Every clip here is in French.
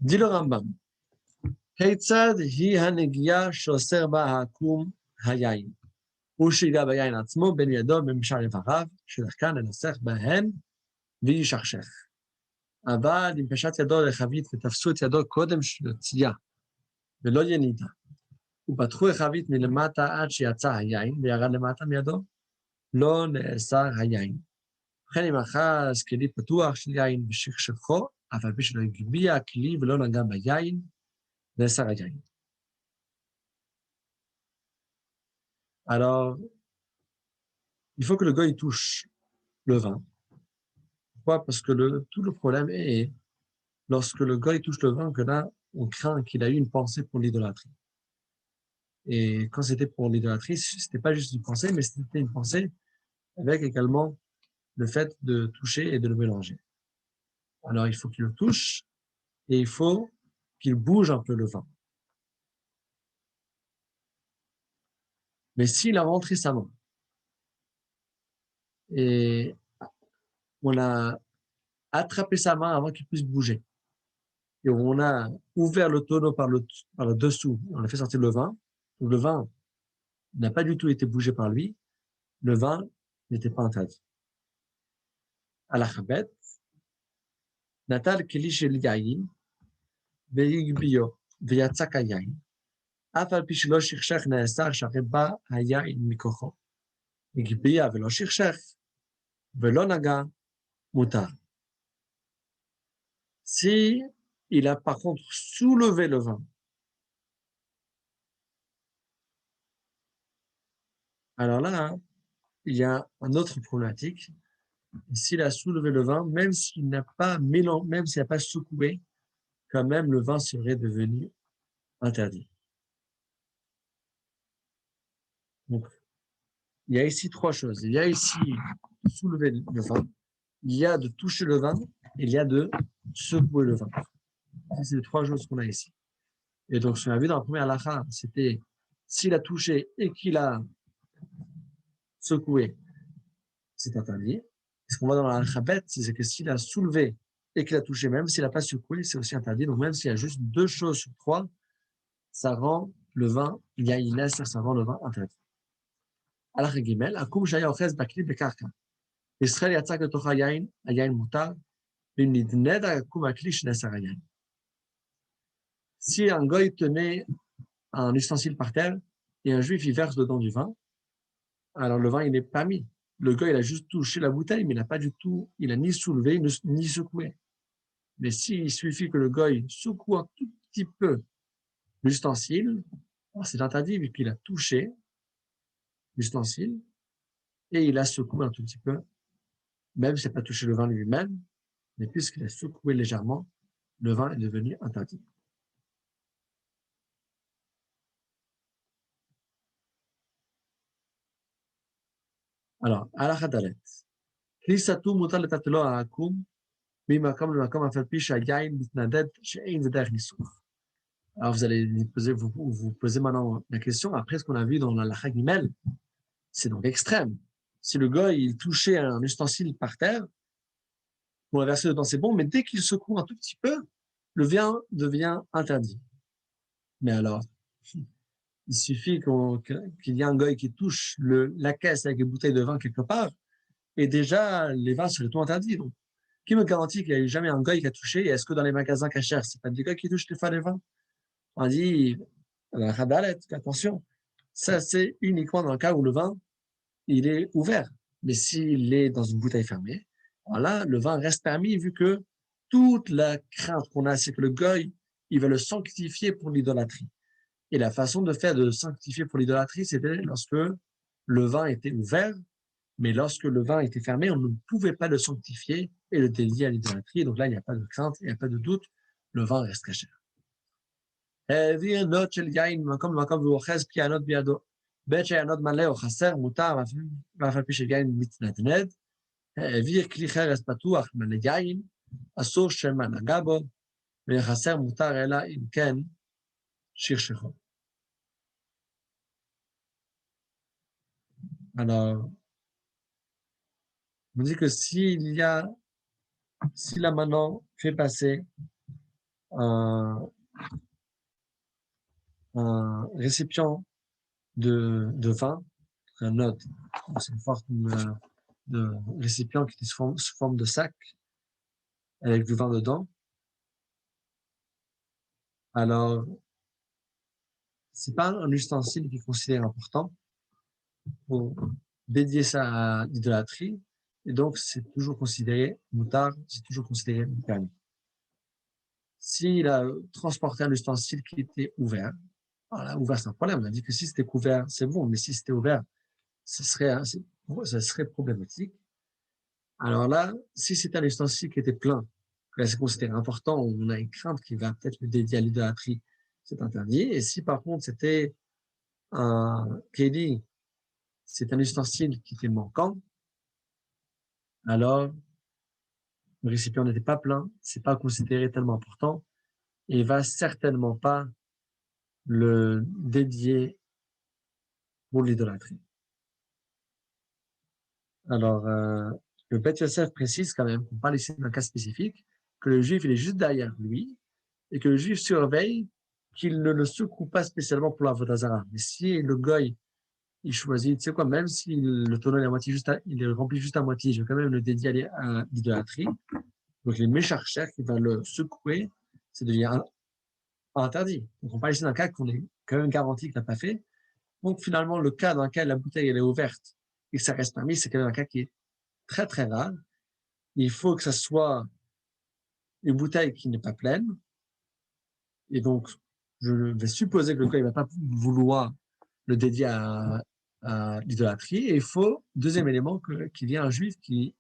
Dit le Rambam, Keitzad hi hanegia shoser ba hakum hayayin. הוא שיגע ביין עצמו בין ידו במשל איבריו, שדרכן לנסח בהן וישכשך. אבל אם פשט ידו לחבית ותפסו את ידו קודם יציאה, ולא ינידה, ופתחו החבית מלמטה עד שיצא היין וירד למטה מידו, לא נאסר היין. וכן אם אחז כלי פתוח של יין ושכשכו, אף על פי שלא הגביע הכלי ולא נגע ביין, נאסר היין. Alors, il faut que le goy touche le vin. Pourquoi? Parce que tout le problème est, lorsque le goy touche le vin, que là, on craint qu'il a eu une pensée pour l'idolâtrie. Et quand c'était pour l'idolâtrie, c'était pas juste une pensée, mais c'était une pensée avec également le fait de toucher et de le mélanger. Alors, il faut qu'il le touche et il faut qu'il bouge un peu le vin. Mais s'il a rentré sa main et on a attrapé sa main avant qu'il puisse bouger, et on a ouvert le tonneau par le dessous, on a fait sortir le vin, donc le vin n'a pas du tout été bougé par lui, le vin n'était pas interdit. À la chabet, natal keli shel yayin, ve'igbiyo, ve'yatzak hayayin, אף על פי שלא שכשך נאסר שהרי בא היין מכוחו. הגביה ולא שכשך, ולא נגע, מותר. Si il a par contre soulevé le vin, alors là, il y a un autre problématique. S'il a soulevé le vin, même s'il n'a pas mélangé, même s'il n'a pas secoué, quand même le vin serait devenu interdit. Donc, il y a ici trois choses. Il y a ici de soulever le vin, il y a de toucher le vin, et il y a de secouer le vin. C'est les trois choses qu'on a ici. Et donc, ce qu'on a vu dans la première halakha, c'était s'il a touché et qu'il a secoué, c'est interdit. Ce qu'on voit dans la halakha bête, c'est que s'il a soulevé et qu'il a touché, même s'il n'a pas secoué, c'est aussi interdit. Donc, même s'il y a juste deux choses sur trois, ça rend le vin, il y a une laisse, ça rend le vin interdit. Halakha gimel, akum shaya ochez bakli bekarka. Israël yatzak letocha yain, hayain mutar, v'nidned akum akli shnasar hayain. Si un goy tenait un ustensile par terre et un juif y verse dedans du vin, alors le vin il est pas mis. Le goy il a juste touché la bouteille, mais il n'a pas du tout, il a ni soulevé ni secoué. Mais s'il suffit que le goy secoue un tout petit peu l'ustensile, c'est interdit vu qu'il a touché l'ustensile et il a secoué un tout petit peu, même s'il n'a pas touché le vin lui-même, mais puisqu'il a secoué légèrement, le vin est devenu interdit. Alors, halakha dalet. כניסתו מותר לטלטלו העקום ממקום למקום אף על פי שהיין מתנדד שאין זה דרך ניסוח. Alors vous allez vous poser maintenant la question, après ce qu'on a vu dans la halakha gimel, c'est donc extrême. Si le gars il touchait un ustensile par terre, pour le verser dedans c'est bon, mais dès qu'il secoue un tout petit peu, le vin devient interdit. Mais alors, il suffit qu'il y ait un gars qui touche la caisse avec une bouteille de vin quelque part, et déjà les vins seraient tout interdits. Donc, qui me garantit qu'il n'y a jamais un gars qui a touché? Et est-ce que dans les magasins cachers, c'est pas des gars qui touchent des fois les vins? On dit, attention, ça c'est uniquement dans le cas où le vin, il est ouvert. Mais s'il est dans une bouteille fermée, voilà, le vin reste permis vu que toute la crainte qu'on a, c'est que le gars, il va le sanctifier pour l'idolâtrie. Et la façon de faire de sanctifier pour l'idolâtrie, c'était lorsque le vin était ouvert, mais lorsque le vin était fermé, on ne pouvait pas le sanctifier et le dédier à l'idolâtrie. Donc là, il n'y a pas de crainte, il n'y a pas de doute, le vin reste caché. העביר נוט של יין ממקום למקום ואוחז כי הנוט בידו. בעת שהנוט מלא או חסר, מותר, ואף על פי שיין מתנדנד. העביר כלי חרס פתוח מלא יין, אסור שמא נגע בו, וחסר מותר אלא אם כן שכשכו. Alors, on dit que si là maintenant fait passer un, un récipient de vin, un note, c'est une forme de récipient qui est sous forme de sac avec du vin dedans. Alors, c'est pas un ustensile qui est considéré important pour dédier ça à l'idolâtrie, et donc c'est toujours considéré moutard, c'est toujours considéré permis. S'il a transporté un ustensile qui était ouvert, voilà, ouvert c'est un problème, on a dit que si c'était couvert, c'est bon, mais si c'était ouvert, ça serait problématique. Alors là, si c'est un ustensile qui était plein, là c'est considéré important, on a une crainte qu'il va peut-être le dédier à l'idolâtrie, c'est interdit. Et si par contre c'était un kéli, c'est un ustensile qui était manquant, alors le récipient n'était pas plein, c'est pas considéré tellement important, et il va certainement pas le dédier pour l'idolâtrie. Alors, le Beth Yosef précise quand même qu'on parle ici d'un cas spécifique, que le juif il est juste derrière lui, et que le juif surveille qu'il ne le secoue pas spécialement pour la Vodazara. Mais si le goy, il choisit, tu sais quoi, même si le tonneau est à moitié il est rempli juste à moitié, je vais quand même le dédier à l'idolâtrie. Donc, les mécharchers qui va le secouer, ça devient interdit. Donc, on parle ici d'un cas qu'on est quand même garanti qu'il n'a pas fait. Donc, finalement, le cas dans lequel la bouteille elle est ouverte et que ça reste permis, c'est quand même un cas qui est très, très rare. Il faut que ça soit une bouteille qui n'est pas pleine. Et donc, je vais supposer que le gars ne va pas vouloir le dédier à l'idolâtrie. Et il faut, deuxième élément, qu'il y ait un juif qui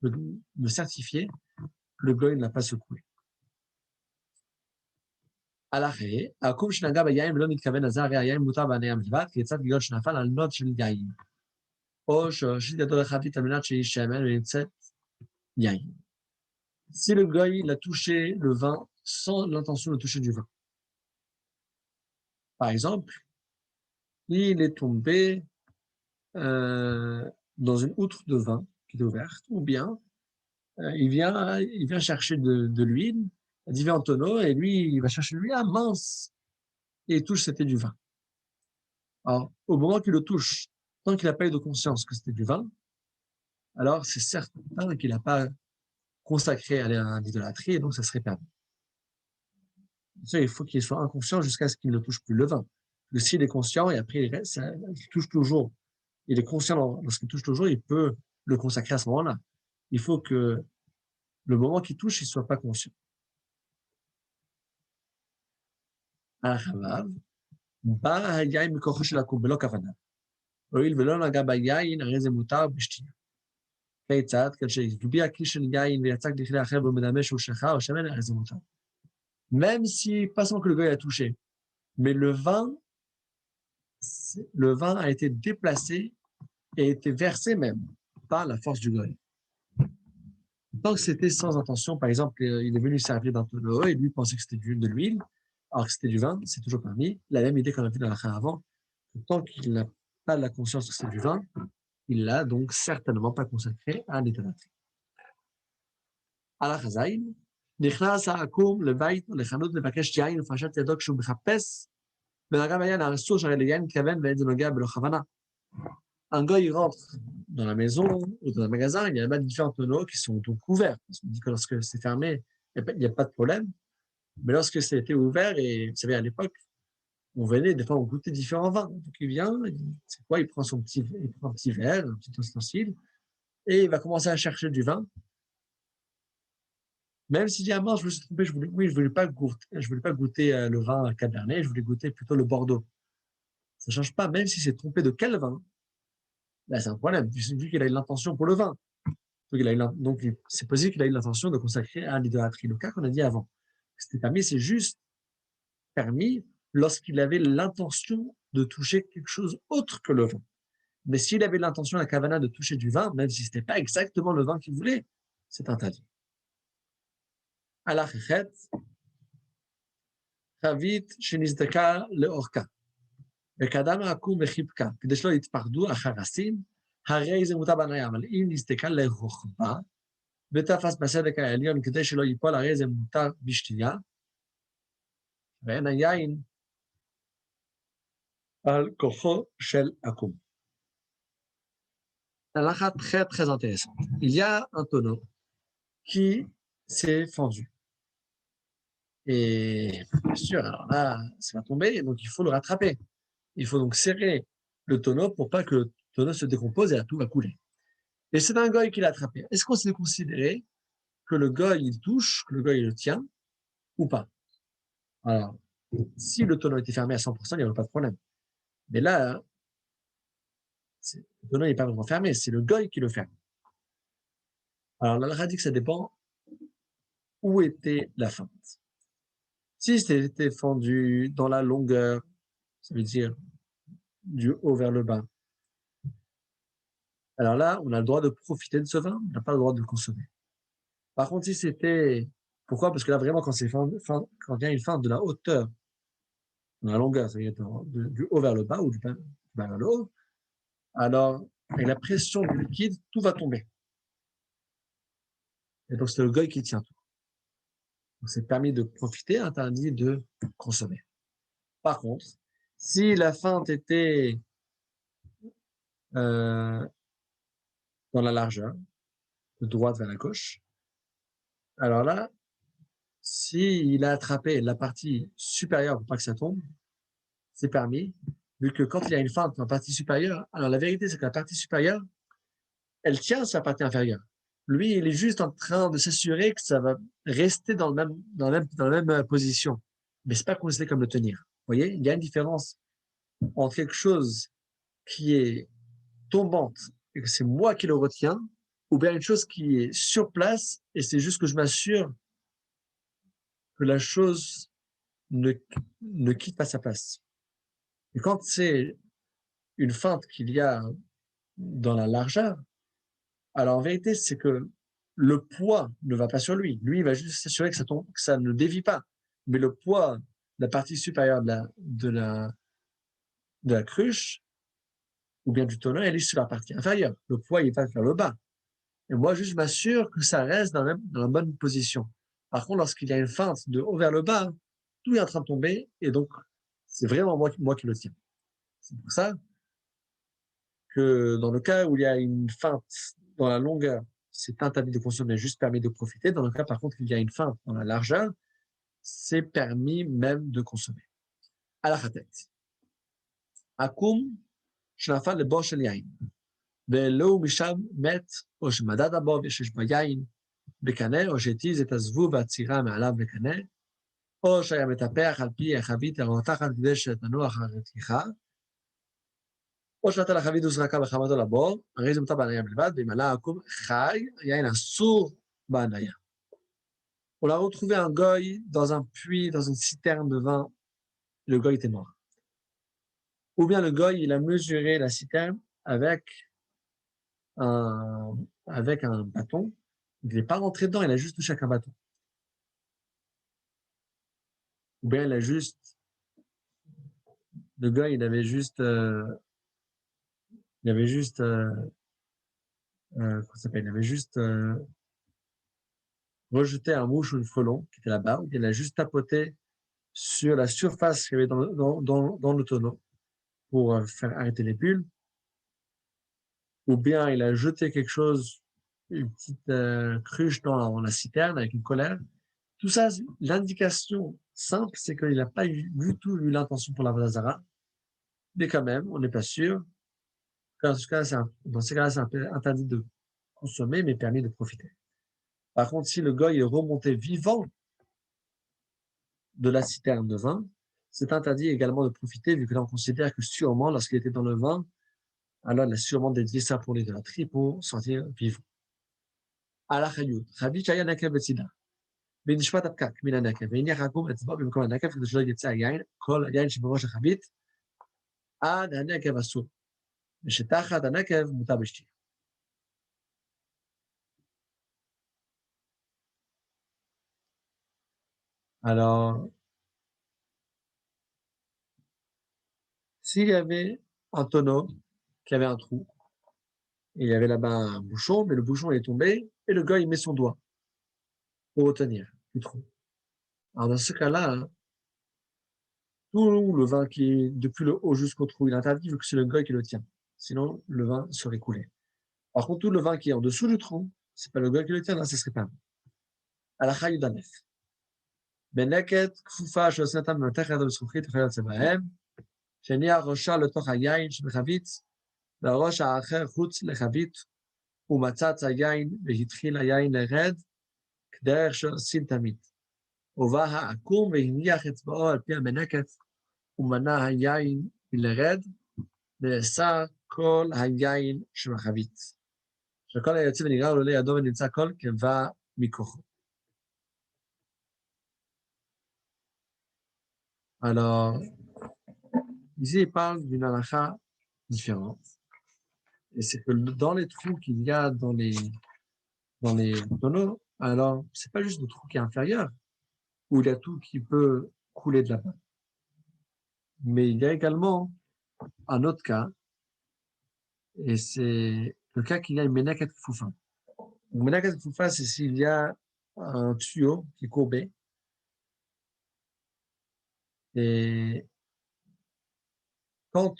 me certifier que le gars ne l'a pas secoué. על אחרי, העקום שנגע ביין ולא מתכוון לזה, הרי היין מותר בעיני המלבד, כיצד בגלל שנפל על נוד של יין. או שהושיט ידו לחבית על מנת שהיא שמן ונמצאת יין. Si le gars il a touché le vin sans l'intention de toucher du vin. Par exemple, il est tombé dans une outre de vin qui est ouverte, ou bien il vient chercher de l'huile, divers tonneau, et lui, il va chercher de l'huile, ah mince, et il touche, c'était du vin. Alors, au moment qu'il le touche, tant qu'il n'a pas eu de conscience que c'était du vin, alors c'est certain qu'il n'a pas consacré à l'idolâtrie, et donc ça serait permis. Ça, il faut qu'il soit inconscient jusqu'à ce qu'il ne touche plus le vin. Parce que s'il est conscient et après il reste, il touche toujours, il est conscient lorsqu'il touche toujours, il peut le consacrer à ce moment-là. Il faut que le moment qu'il touche, il ne soit pas conscient. אחריו, בא היין מכוחו של הקום בלא כוונה. הואיל ולא נגע ביין, הרי זה מותר בשתייה. כיצד? כשהגביה כלי של יין ויצק לכלי אחר ומדמה שהוא שחר או שמן, הרי זה מותר. Même si, pas seulement que le gars a touché, mais le vin a été déplacé et été versé même par la force du gars. Tant que c'était sans intention, par exemple, il est venu servir d'un tonneau et lui pensait que c'était de l'huile, alors que c'était du vin, c'est toujours permis. La même idée qu'on a vu dans la fin avant, que tant qu'il n'a pas la conscience que c'est du vin, il l'a donc certainement pas consacré à l'idolâtrie. הלך הזין, נכנס העקום לבית או לחנות לבקש יין ופשט ידו כשהוא מחפש, ונגע ביין האסור שהרי ליין מתכוון ואין זה נוגע בלא כוונה. Un gars, il rentre dans la maison ou dans un magasin, il y a différents tonneaux qui sont donc ouverts. Parce qu'on dit que lorsque c'est fermé, il n'y a pas de problème. Mais lorsque c'était ouvert, et vous savez, à l'époque, on venait, des fois, on goûtait différents vins. Donc, il vient, c'est quoi, il prend un petit verre, un petit ustensile, et il va commencer à chercher du vin. Même s'il dit, ah mince, je me suis trompé, je voulais pas goûter le vin cabernet, je voulais goûter plutôt le Bordeaux. Ça ne change pas, même si c'est trompé de quel vin, là, c'est un problème, vu qu'il a eu l'intention pour le vin. Donc, c'est possible qu'il a eu l'intention de consacrer à l'idolâtrie. Le cas qu'on a dit avant, c'était permis, c'est juste permis lorsqu'il avait l'intention de toucher quelque chose autre que le vin. Mais s'il avait l'intention, la kavana, de toucher du vin, même si ce n'était pas exactement le vin qu'il voulait, c'est interdit. הלך החטא, חבית שנזדקה לאורכה, וקדם העקום וחיבקה, כדי שלא יתפרדו החרסים, הרי זה מותר בעיני, אבל אם נזדקה לרוחבה, ותפס בסדק העליון כדי שלא ייפול, הרי זה מותר בשתייה, ואין היין על כוחו של עקום. Halakha très très intéressante. Il y a un tonneau qui s'est fendu. Et bien sûr, alors là, ça va tomber, donc il faut le rattraper. Il faut donc serrer le tonneau pour pas que le tonneau se décompose et là, tout va couler. Et c'est un goy qui l'a attrapé. Est-ce qu'on s'est considéré que le goy il touche, que le goy il le tient ou pas? Alors, si le tonneau était fermé à 100%, il n'y aurait pas de problème. Mais là, le tonneau n'est pas vraiment fermé, c'est le goy qui le ferme. Alors, l'Alra dit que ça dépend où était la fente. Si c'était fendu dans la longueur, ça veut dire du haut vers le bas, alors là, on a le droit de profiter de ce vin, on n'a pas le droit de le consommer. Par contre, si c'était... Pourquoi? Parce que là, vraiment, quand quand il y a une fente de la hauteur, de la longueur, ça veut dire du haut vers le bas ou du bas vers le haut, alors, avec la pression du liquide, tout va tomber. Et donc, c'est le goy qui tient tout. Donc, c'est permis de profiter, interdit de consommer. Par contre, si la fente était dans la largeur, de droite vers la gauche, alors là, s'il a attrapé la partie supérieure pour pas que ça tombe, c'est permis, vu que quand il y a une fente en partie supérieure, alors la vérité, c'est que la partie supérieure, elle tient sa partie inférieure. Lui, il est juste en train de s'assurer que ça va rester dans la même position. Mais c'est pas considéré comme le tenir. Vous voyez, il y a une différence entre quelque chose qui est tombante et que c'est moi qui le retiens, ou bien une chose qui est sur place et c'est juste que je m'assure que la chose ne quitte pas sa place. Et quand c'est une fente qu'il y a dans la largeur, alors en vérité, c'est que le poids ne va pas sur lui. Lui, il va juste s'assurer que que ça ne dévie pas. Mais le poids de la partie supérieure de la cruche, ou bien du tonneau, elle est sur la partie inférieure. Le poids, il va vers le bas. Et moi, juste, je m'assure que ça reste dans la bonne position. Par contre, lorsqu'il y a une fente de haut vers le bas, tout est en train de tomber, et donc, c'est vraiment moi qui le tiens. C'est pour ça que dans le cas où il y a une feinte dans la longueur, c'est interdit de consommer, juste permis de profiter. Dans le cas, par contre, il y a une feinte dans la largeur, c'est permis même de consommer. À la khatet. Akum, shnafal le bosh el yain. ולו משם מת, או שמדד הבו ושיש ביין בקנה, או שהתיז את הזבוב והצירה מעליו בקנה, או שהיה מטפח על פי החבית הרותחת כדי שתנוח הרתיחה, או שנתן החבית וזרקה בחמתו לבור, הרי זה מותר בהניה בלבד, ואם עלה עקום חי, יין אסור בהניה. On a retrouvé un goy dans un puits, dans une citerne de vin, le goy était mort. Ou bien le goy, il a mesuré la citerne avec un bâton. Il n'est pas rentré dedans, il a juste touché avec un bâton. Ou bien il a juste, le gars, comment ça s'appelle, il avait juste rejeté un mouche ou une frelon qui était là-bas, ou il a juste tapoté sur la surface qu'il y avait dans le tonneau pour faire arrêter les bulles. Ou bien il a jeté quelque chose, une petite cruche dans la citerne avec une colère. Tout ça, l'indication simple, c'est qu'il n'a pas du tout eu l'intention pour la Vodazara, mais quand même, on n'est pas sûr. Dans ce cas-là, c'est interdit de consommer, mais permis de profiter. Par contre, si le goy est remonté vivant de la citerne de vin, c'est interdit également de profiter, vu que là, on considère que sûrement, lorsqu'il était dans le vin, alors il a sûrement dédié ça pour l'idolâtrie, pour sortir vivant. Al-Chayut, Rabbi Chaya Nakev Betzida. בנשמת הפקק מן הנקב, והניח העקום אצבעו במקום הנקב כדי שלא יצא היין, כל היין שבראש החבית, עד הנקב אסור, ושתחת הנקב מותר בשתייה. Alors, s'il y avait un tonneau qui avait un trou, et il y avait là-bas un bouchon, mais le bouchon est tombé, et le gars, il met son doigt pour retenir le trou. Alors, dans ce cas-là, tout le vin qui est depuis le haut jusqu'au trou, il est interdit vu que c'est le goy qui le tient. Sinon, le vin serait coulé. Par contre, tout le vin qui est en dessous du trou, c'est pas le goy qui le tient, là, ce serait pas. הלכה י"א בנקת כפופה שעושה אותה ממתכת או בזכוכית וכיוצא צבעיהם, שהניע ראשה לתוך היין שבחבית, והראש האחר חוץ לחבית, ומצץ היין והתחיל היין לרד, כדרך שעושים תמיד. ובא העקום והניח אצבעו על פי המנקת, ומנע היין מלרד, נאסר כל היין שבחבית. שכל היוצא ונגרר לו לידו ונמצא כל כבא מכוחו. Alors, ici, il parle d'une halakha différente. Et c'est que dans les trous qu'il y a dans les tonneaux, alors, c'est pas juste le trou qui est inférieur, où il y a tout qui peut couler de là-bas. Mais il y a également un autre cas, et c'est le cas qu'il y a une menaket kfoufa. Une menaket kfoufa, c'est s'il y a un tuyau qui est courbé, et quand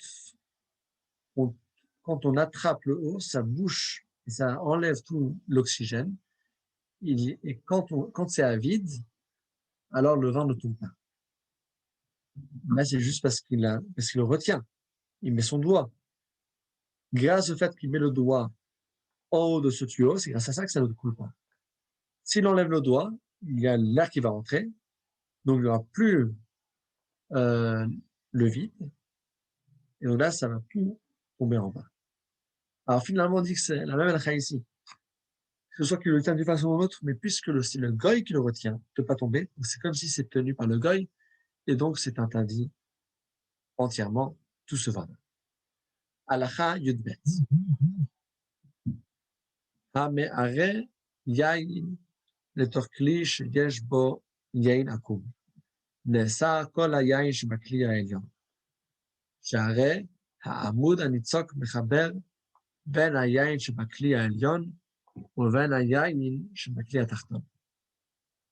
on attrape le haut, ça bouche et ça enlève tout l'oxygène. Et quand c'est à vide, alors le vin ne tombe pas. Là, c'est juste parce qu'il le retient. Il met son doigt. Grâce au fait qu'il met le doigt en haut de ce tuyau, c'est grâce à ça que ça ne coule pas. S'il enlève le doigt, il y a l'air qui va rentrer, donc il n'y aura plus le vide, et donc là, ça va plus tomber en bas. Alors finalement, on dit que c'est la même halakha ici. Que ce soit qu'il le tient d'une façon ou d'une autre, mais puisque c'est le goy qui le retient, ne peut pas tomber, c'est comme si c'est tenu par le goy, et donc c'est interdit entièrement tout ce vin. Halakha Yudbet. המערה יין לתוך כלי שיש בו יין עקום. נאסר כל היין שבכלי העליון. שהרי העמוד הניצוק מחבר בין היין שבכלי העליון ובין היין שבכלי התחתון.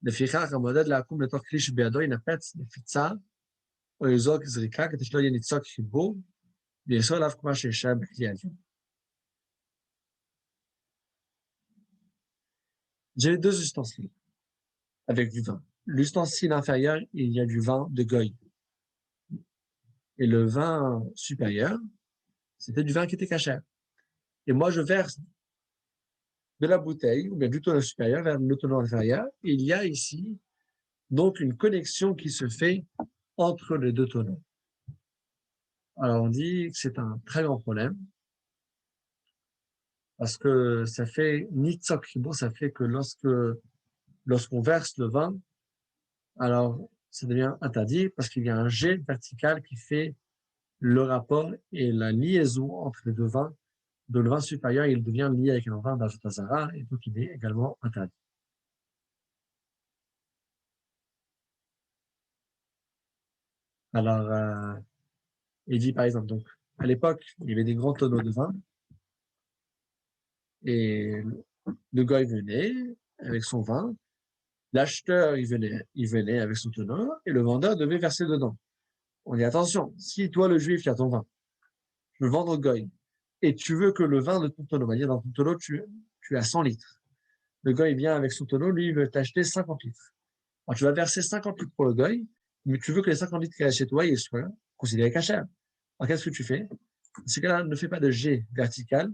לפיכך המודד לעקום לתוך כלי שבידו ינפץ נפיצה או יזרוק זריקה כדי שלא יהיה ניצוק חיבור ויאסור עליו כמו שישאר בכלי העליון. J'ai deux ustensiles avec du vin. L'ustensile inférieur, il y a du vin de goy. Et le vin supérieur, c'était du vin qui était cachère. Et moi, je verse de la bouteille, ou bien du tonneau supérieur vers le tonneau inférieur. Et il y a ici donc une connexion qui se fait entre les deux tonneaux. Alors, on dit que c'est un très grand problème parce que ça fait nitzok ribo, ça fait que lorsqu'on verse le vin, alors ça devient interdit parce qu'il y a un jet vertical qui fait le rapport et la liaison entre les deux vins. De le vin supérieur, il devient lié avec un vin d'Ajotazara et donc il est également interdit. Alors, il dit par exemple, donc, à l'époque, il y avait des grands tonneaux de vin et le gars, il venait avec son vin, l'acheteur, il venait avec son tonneau et le vendeur devait verser dedans. On dit attention, si toi, le juif, tu as ton vin, je veux vendre au goy et tu veux que le vin de ton tonneau, on va dire dans ton tonneau, tu as 100 litres. Le goy vient avec son tonneau, lui, il veut t'acheter 50 litres. Alors, tu vas verser 50 litres pour le goy, mais tu veux que les 50 litres qu'il y a chez toi, ils soient considérés cachers. Alors, qu'est-ce que tu fais? Dans ce cas-là, ne fais pas de jet vertical,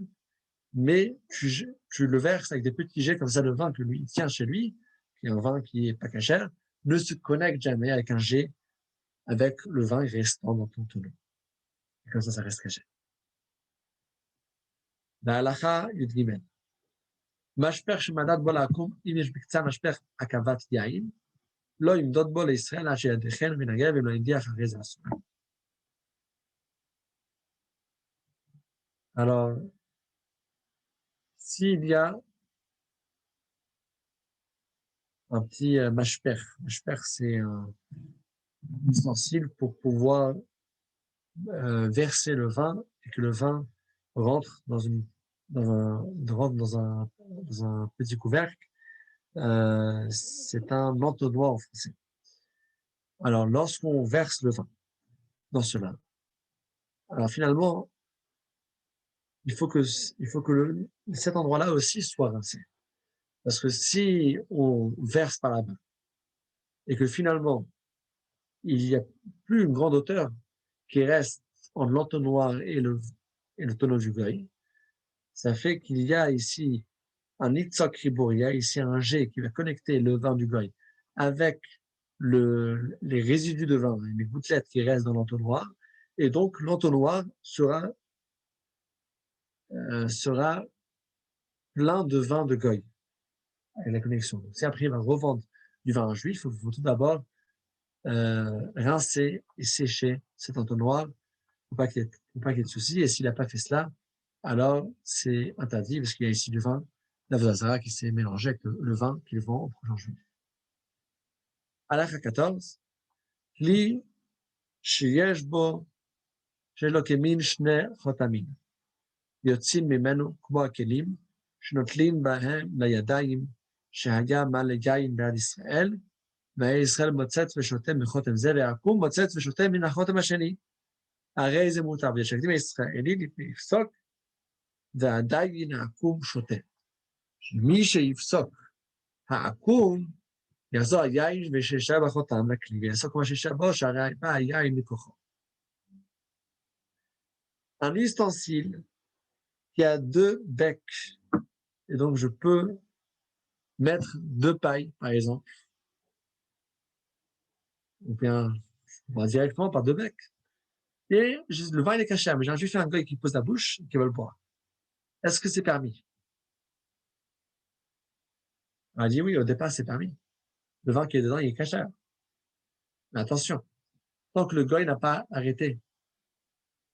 mais tu le verses avec des petits jets comme ça, le vin que lui tient chez lui, qui est un vin qui est pas cachère, ne se connecte jamais avec un jet avec le vin restant dans ton tonneau. Et comme ça reste caché. בהלכה י"ג משפך שמדד בו לעקום, אם יש בקצה משפך עכבת יין, לא ימדוד בו לישראל עד שידיכן ונגע ולא ידיח אחרי זה אסור. Alors, s'il y a un petit mashper, c'est un ustensile pour pouvoir verser le vin et que le vin rentre dans un petit couvercle. C'est un entonnoir en français. Alors, lorsqu'on verse le vin, dans cela. Alors finalement, il faut que cet endroit-là aussi soit rincé. Parce que si on verse par là-bas et que finalement, il n'y a plus une grande hauteur qui reste entre l'entonnoir et le tonneau du goy, ça fait qu'il y a ici un itzok ribour, il y a ici un jet qui va connecter le vin du goy avec les résidus de vin, les gouttelettes qui restent dans l'entonnoir, et donc l'entonnoir sera plein de vin de goy avec la connexion. Donc, si après il va revendre du vin à un juif, il faut tout d'abord rincer et sécher cet entonnoir pour pas qu'il y ait de soucis. Et s'il n'a pas fait cela, alors c'est interdit parce qu'il y a ici du vin d'Avodazara qui s'est mélangé avec le vin qu'il vend au prochain juif. Halakha 14, Li sheyesh bo shelo kemin shne chotamim, yotzin mimenu כמו הכלים שנוטלים בהם לידיים שהיה מלא יין בעד ישראל, והיה ישראל מוצץ ושותה מחותם זה, ויעקום מוצץ ושותה מן החותם השני. הרי זה מותר, ושהקדים הישראלי לפסוק, ועדיין העקום שותה. מי שיפסוק העקום, יחזור היין ושישב החותם לכלי, ויעסוק כמו שישב בו, שהרי בא היין מכוחו. Un ustensile qui a deux becs, et donc je peux mettre deux pailles, par exemple, ou bien on va directement par deux becs. Et le vin il est caché, mais j'ai juste fait un gars qui pose la bouche et qui va le boire. Est-ce que c'est permis? On a dit oui, au départ c'est permis. Le vin qui est dedans, il est caché. Mais attention, tant que le goy n'a pas arrêté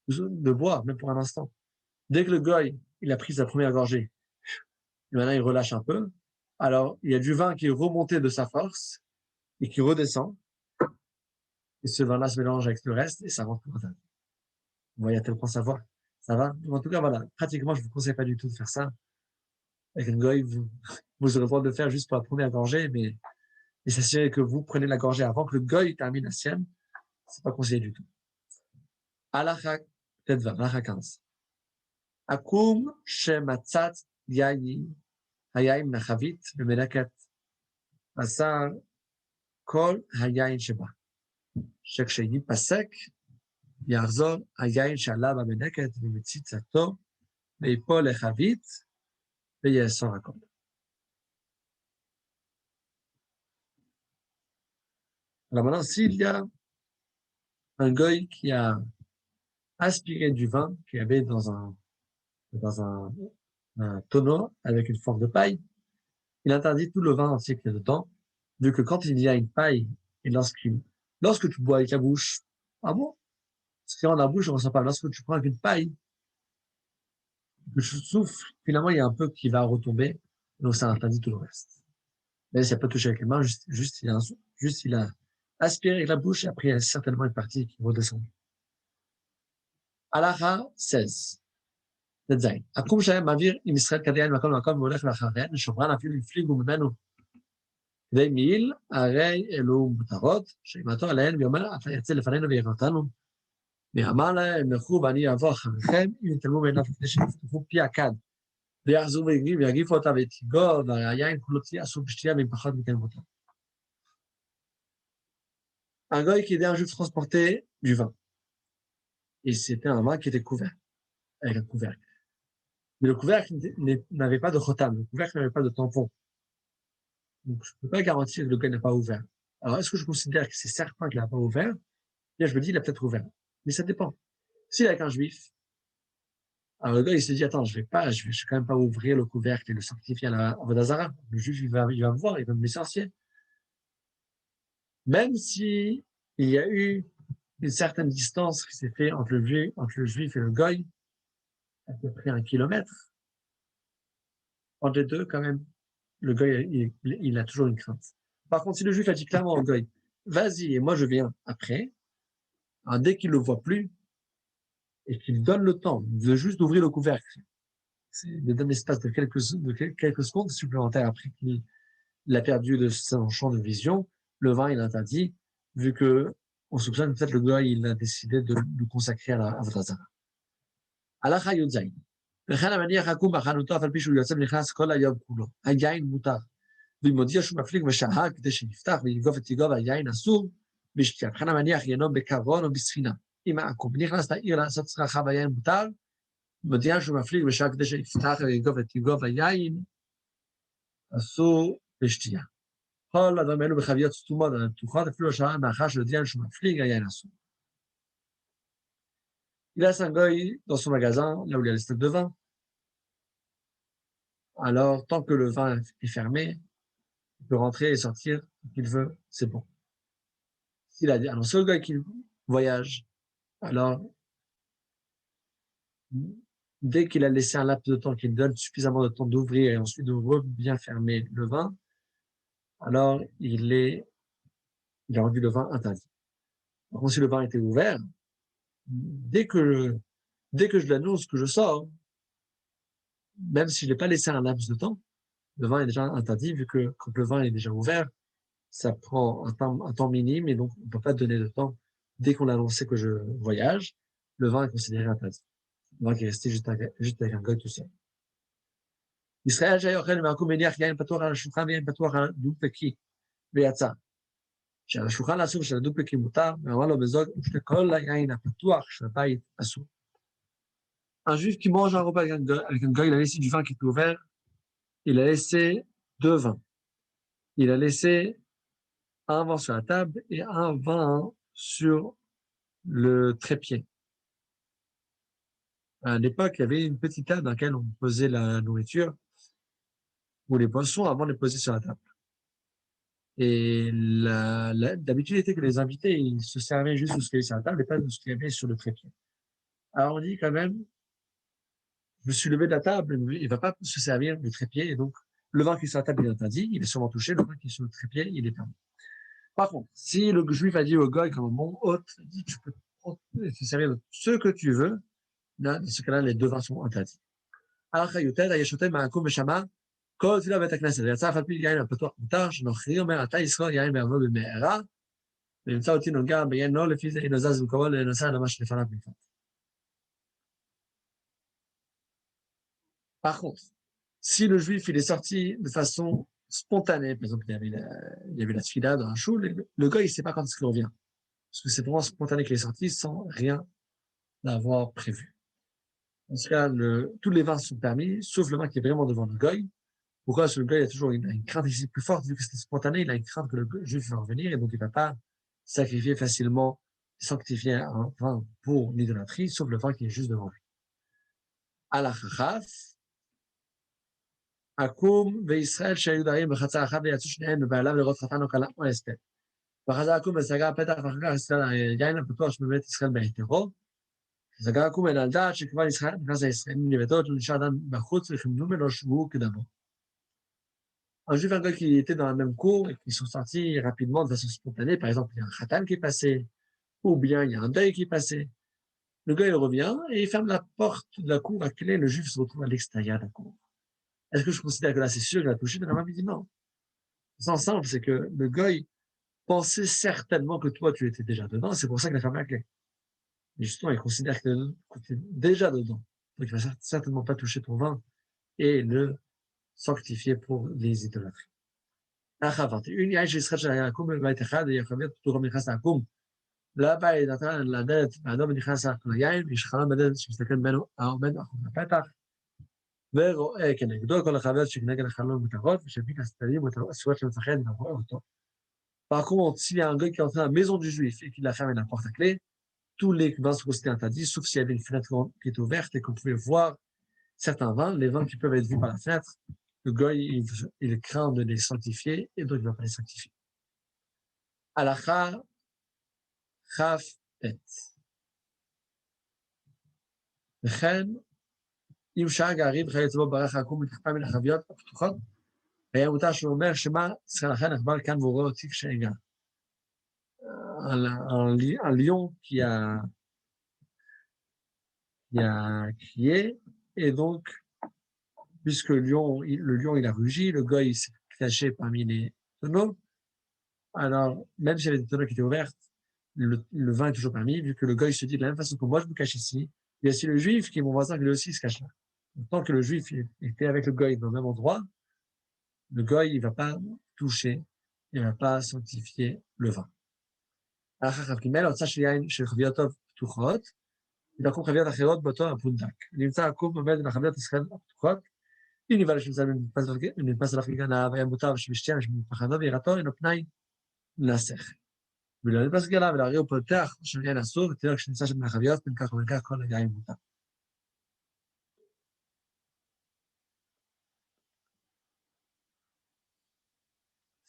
de boire, même pour un instant. Dès que le goy, il a pris sa première gorgée, et maintenant il relâche un peu, alors il y a du vin qui est remonté de sa force et qui redescend, et ce vin-là se mélange avec le reste et ça rentre pour un tas. Vous voyez à tel point savoir. Ça va? En tout cas, voilà. Pratiquement, je ne vous conseille pas du tout de faire ça. Avec une goy, vous aurez le droit de le faire juste pour la première gorgée, mais s'assurer que vous prenez la gorgée avant que le goy termine la sienne, c'est pas conseillé du tout. Halakha 15. Akum shematzat yayin hayayim nachavit v'meneket asar kol hayayin sheba. שכשיפסק יחזור היין שעלה במנקת ומציצתו ויפול לחבית ויאסור הכל. Alors maintenant, s'il y a un goy qui a aspiré du vin qu'il y avait dans un tonneau avec une forme de paille, il interdit tout le vin entier qu'il y a dedans, vu que quand il y a une paille, et lorsque tu bois avec la bouche, ah bon? Parce que dans la bouche, on ne ressent pas. Lorsque tu prends avec une paille, que tu souffles, finalement, il y a un peu qui va retomber, donc ça interdit tout le reste. Mais s'il n'a pas touché avec les mains, juste il a aspiré avec la bouche, et après, il y a certainement une partie qui redescend. Halakha 16. ט"ז. עקום שהיה מעביר עם ישראל כדיין ממקום למקום והולך לאחריהן, ושומרן אפילו הפליגו ממנו כדי מעיל, הרי אלו מותרות, שאימתו עליהן ואומר, אתה יצא לפנינו ויראותנו. ואמר להם, לכו ואני אעבור אחריכם, אם יתעלמו בעיניו לפני שיפתחו פי הכד, ויחזרו ויגיפו אותה ותיגור, והרי היין כולו תהיה אסור בשתייה ועם פחות מכן מותר. Un goy qui aidait un juif transporter du vin. Et c'était un vin qui était couvert, avec un couvercle. Mais le couvercle n'avait pas de khotam, le couvercle n'avait pas de tampon. Donc, je ne peux pas garantir que le gars n'a pas ouvert. Alors, est-ce que je considère que c'est certain qu'il n'a pas ouvert? Bien, je me dis, il a peut-être ouvert. Mais ça dépend. S'il est avec un juif, alors le gars, il se dit, attends, je vais quand même pas ouvrir le couvercle et le sanctifier à la Vodazara. Le juif, il va me voir, il va me licencier. Même si il y a eu une certaine distance qui s'est faite entre le juif et le goy, à peu près 1 kilomètre, entre les deux, quand même, le goy, il a toujours une crainte. Par contre, si le juif a dit clairement au goy, vas-y, et moi je viens après, alors dès qu'il le voit plus, et qu'il donne le temps de juste d'ouvrir le couvercle, il donne l'espace de quelques secondes supplémentaires après qu'il a perdu de son champ de vision, le vin il est interdit, vu que on soupçonne peut-être le gars, il a décidé de le consacrer à la Avodah Zarah. הלכה י"ז, וכן המניח עקום בחנותו אף על פי שהוא יוצא ונכנס כל היום כולו, היין מותר, ואם מודיע שהוא מפליג בשעה כדי שנפתח ויגוף את יגוב היין אסור, בשתייה, וכן המניח יינו בקרון או בספינה, אם העקום נכנס לעיר לעשות צרכה והיין מותר, מודיע שהוא מפליג בשעה כדי שנפתח ויגוף את יגוב היין אסור בשתייה. כל הדברים האלו בחביות סתומות פתוחות, אפילו השעה מאחר שהודיע שהוא מפליג היין אסור. Il laisse un goy dans son magasin, là où il y a le stock de vin. Alors, tant que le vin est fermé, il peut rentrer et sortir qu'il veut, c'est bon. S'il a annoncé au goy qu'il voyage, alors, dès qu'il a laissé un laps de temps, qu'il donne suffisamment de temps d'ouvrir et ensuite de bien fermer le vin, alors il a rendu le vin interdit. Par contre, si le vin était ouvert, dès que je l'annonce que je sors, même si je l'ai pas laissé un laps de temps, le vin est déjà interdit, vu que quand le vin est déjà ouvert, ça prend un temps minime et donc on ne peut pas donner de temps. Dès qu'on a annoncé que je voyage, le vin est considéré interdit. Le vin qui est resté juste avec un goy tout seul. ישראל שהיה אוכל במקום מניח יין פתוח על השולחן ויין פתוח על דו-פקי ויצא. שעל השולחן האסור של הדו-פקי מותר, ואמר לו בזאת, שכל היין הפתוח של הבית אסור. Un juif qui mange un repas avec un goy, il a laissé du vin qui est ouvert, il a laissé 2 vins. Il a laissé un vin sur la table et un vin sur le trépied. À l'époque, il y avait une petite table dans laquelle on posait la nourriture ou les boissons avant de les poser sur la table. Et d'habitude, il était que les invités, ils se servaient juste de ce qu'il y avait sur la table et pas de ce qu'il y avait sur le trépied. Alors on dit quand même, je me suis levé de la table, il ne va pas se servir du trépied, et donc le vin qui est sur la table, il est interdit, il est sûrement touché, le vin qui est sur le trépied, il est permis. Par contre, si le juif a dit au goy, comme mon hôte, dit, tu peux te servir de ce que tu veux, là, dans ce cas-là, les 2 vins sont interdits. Alors, כל תפילה בבית הכנסת, ויצא אף על פי יין הפתוח מותר, שנוכרי אומר, אתה ישרוד יין בערבו במהרה, ונמצא אותי נוגע ביין לא, לפי זה אינו זז במקומו לנסה על מה שלפניו בלבד. Par contre, si le juif il est sorti de façon spontanée, par exemple, il y avait la tfila dans un choul, le gars il sait pas quand est-ce qu'il revient. Parce que c'est vraiment spontané qu'il est sorti sans rien avoir prévu. En tout cas, tous les vins sont permis, sauf le vin qui est vraiment devant le goy. Pourquoi? Parce que le gars, il a toujours une crainte ici plus forte, vu que c'était spontané, il a une crainte que le juif va revenir, et donc il va pas sacrifier facilement, sanctifier un vin pour l'idolâtrie, sauf le vin qui est juste devant lui. Alachachaf, Akum, וישראל שהיו דרים בחצר אחת ויצאו שניהם מבעליו לראות חתן או כלה או הסתר. וחזר אקום וסגר הפתח ואחר כך הסתר היין הפתוח שבבית ישראל בהיתרו. סגר אקום אלא על דעת שכבר ישראל נכנס הישראלים לביתו, נשאר אדם בחוץ וכימנו ממנו שבו כדמו. Un juif, un gars qui était dans la même cour et qui sont sortis rapidement de façon spontanée, par exemple, il y a un khatan qui est passé, ou bien il y a un deuil qui est passé. Le gars, il revient et il ferme la porte de la cour à clé, le juif se retrouve à l'extérieur de la cour. Est-ce que je considère que là, c'est sûr qu'il a touché? La Rambam dit non. C'est simple, c'est que le gars pensait certainement que toi, tu étais déjà dedans, c'est pour ça qu'il a fermé la clé. Mais justement, il considère que tu es déjà dedans. Donc, il va certainement pas toucher ton vin et le sanctifier pour les idolâtries. Lacha 21, יין שישחט של יקום בבית אחד ויחבר פטורו מנכנס לעקום. לבית נתן לדלת בעדו ונכנס ליין, ויש חלון בדלת שמסתכל ממנו העומד מאחורי הפתח, ורואה כנגדו כל החבר שכנגד החלון מטרות, ושמפיק הסתרים הסיבות שמפחד ורואה אותו. Par contre, s'il y a un gars qui est entré dans la maison du juif et qu'il a fermé la porte à clé, tous les vins sont considérés interdits, sauf s'il y avait une fenêtre qui était ouverte et qu'on pouvait voir certains vins, les vins qui peuvent être vus par la fenêtre, le gars, il craint de les sanctifier et donc il ne va pas les sanctifier. Alacha Chaf Et. וכן, אם שאג הערים חיי אצלו ברח העקום מתחתיו מן החביות הפתוחות, היה מותר שהוא אומר שמה צריך לכן עכבר כאן והוא רואה אותי כשהגע. Un lion qui a crié, et donc, puisque le lion il a rugi, le gars il s'est caché parmi les tonneaux, alors même s'il y avait des tonneaux qui étaient ouverts, le vin est toujours permis, vu que le goy se dit de la même façon que moi je me cache ici, il y a aussi le juif qui est mon voisin qui lui aussi se cache là. Donc, tant que le juif était avec le goy dans le même endroit, le goy il va pas toucher, il va pas sanctifier le vin. אחר כך ג' הוצאה של יין של חביות פתוחות, ותקום חביות אחרות באותו הפונדק. נמצא עקום עומד בין החביות הפתוחות, אם נבהל שנמצא נתפס עליו כגנב, היה מותר שבשתייה מפחדו ויראתו, אינו פנאי לנסך. ולא נתפס גלה, ולהרי הוא פותח של יין אסור, ותראה כשנמצא שם בין החביות, בין כך ובין כך כל היין מותר.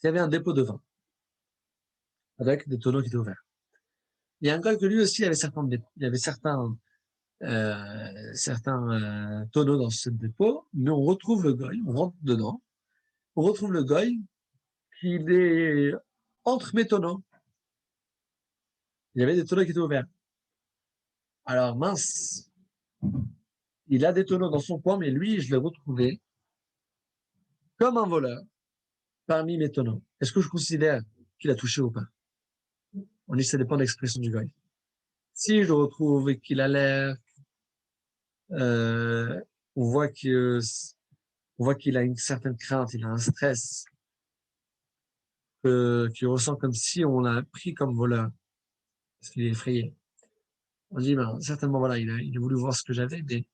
Il y avait un dépôt de vin, avec des tonneaux qui étaient ouverts. Il y a un gars que lui aussi avait certains tonneaux dans ce dépôt, mais on retrouve le goy, on rentre dedans, on retrouve le goy qu'il est entre mes tonneaux. Il y avait des tonneaux qui étaient ouverts. Alors mince, il a des tonneaux dans son coin, mais lui, je l'ai retrouvé comme un voleur parmi mes tonneaux. Est-ce que je considère qu'il a touché ou pas? On dit que ça dépend de l'expression du goy. Si je le retrouve et qu'il a l'air, euh, on voit que on voit qu'il a une certaine crainte, il a un stress, qu'il ressent comme si on l'a pris comme voleur, parce qu'il est effrayé. On dit, ben, certainement, voilà, il a voulu voir ce que j'avais, mais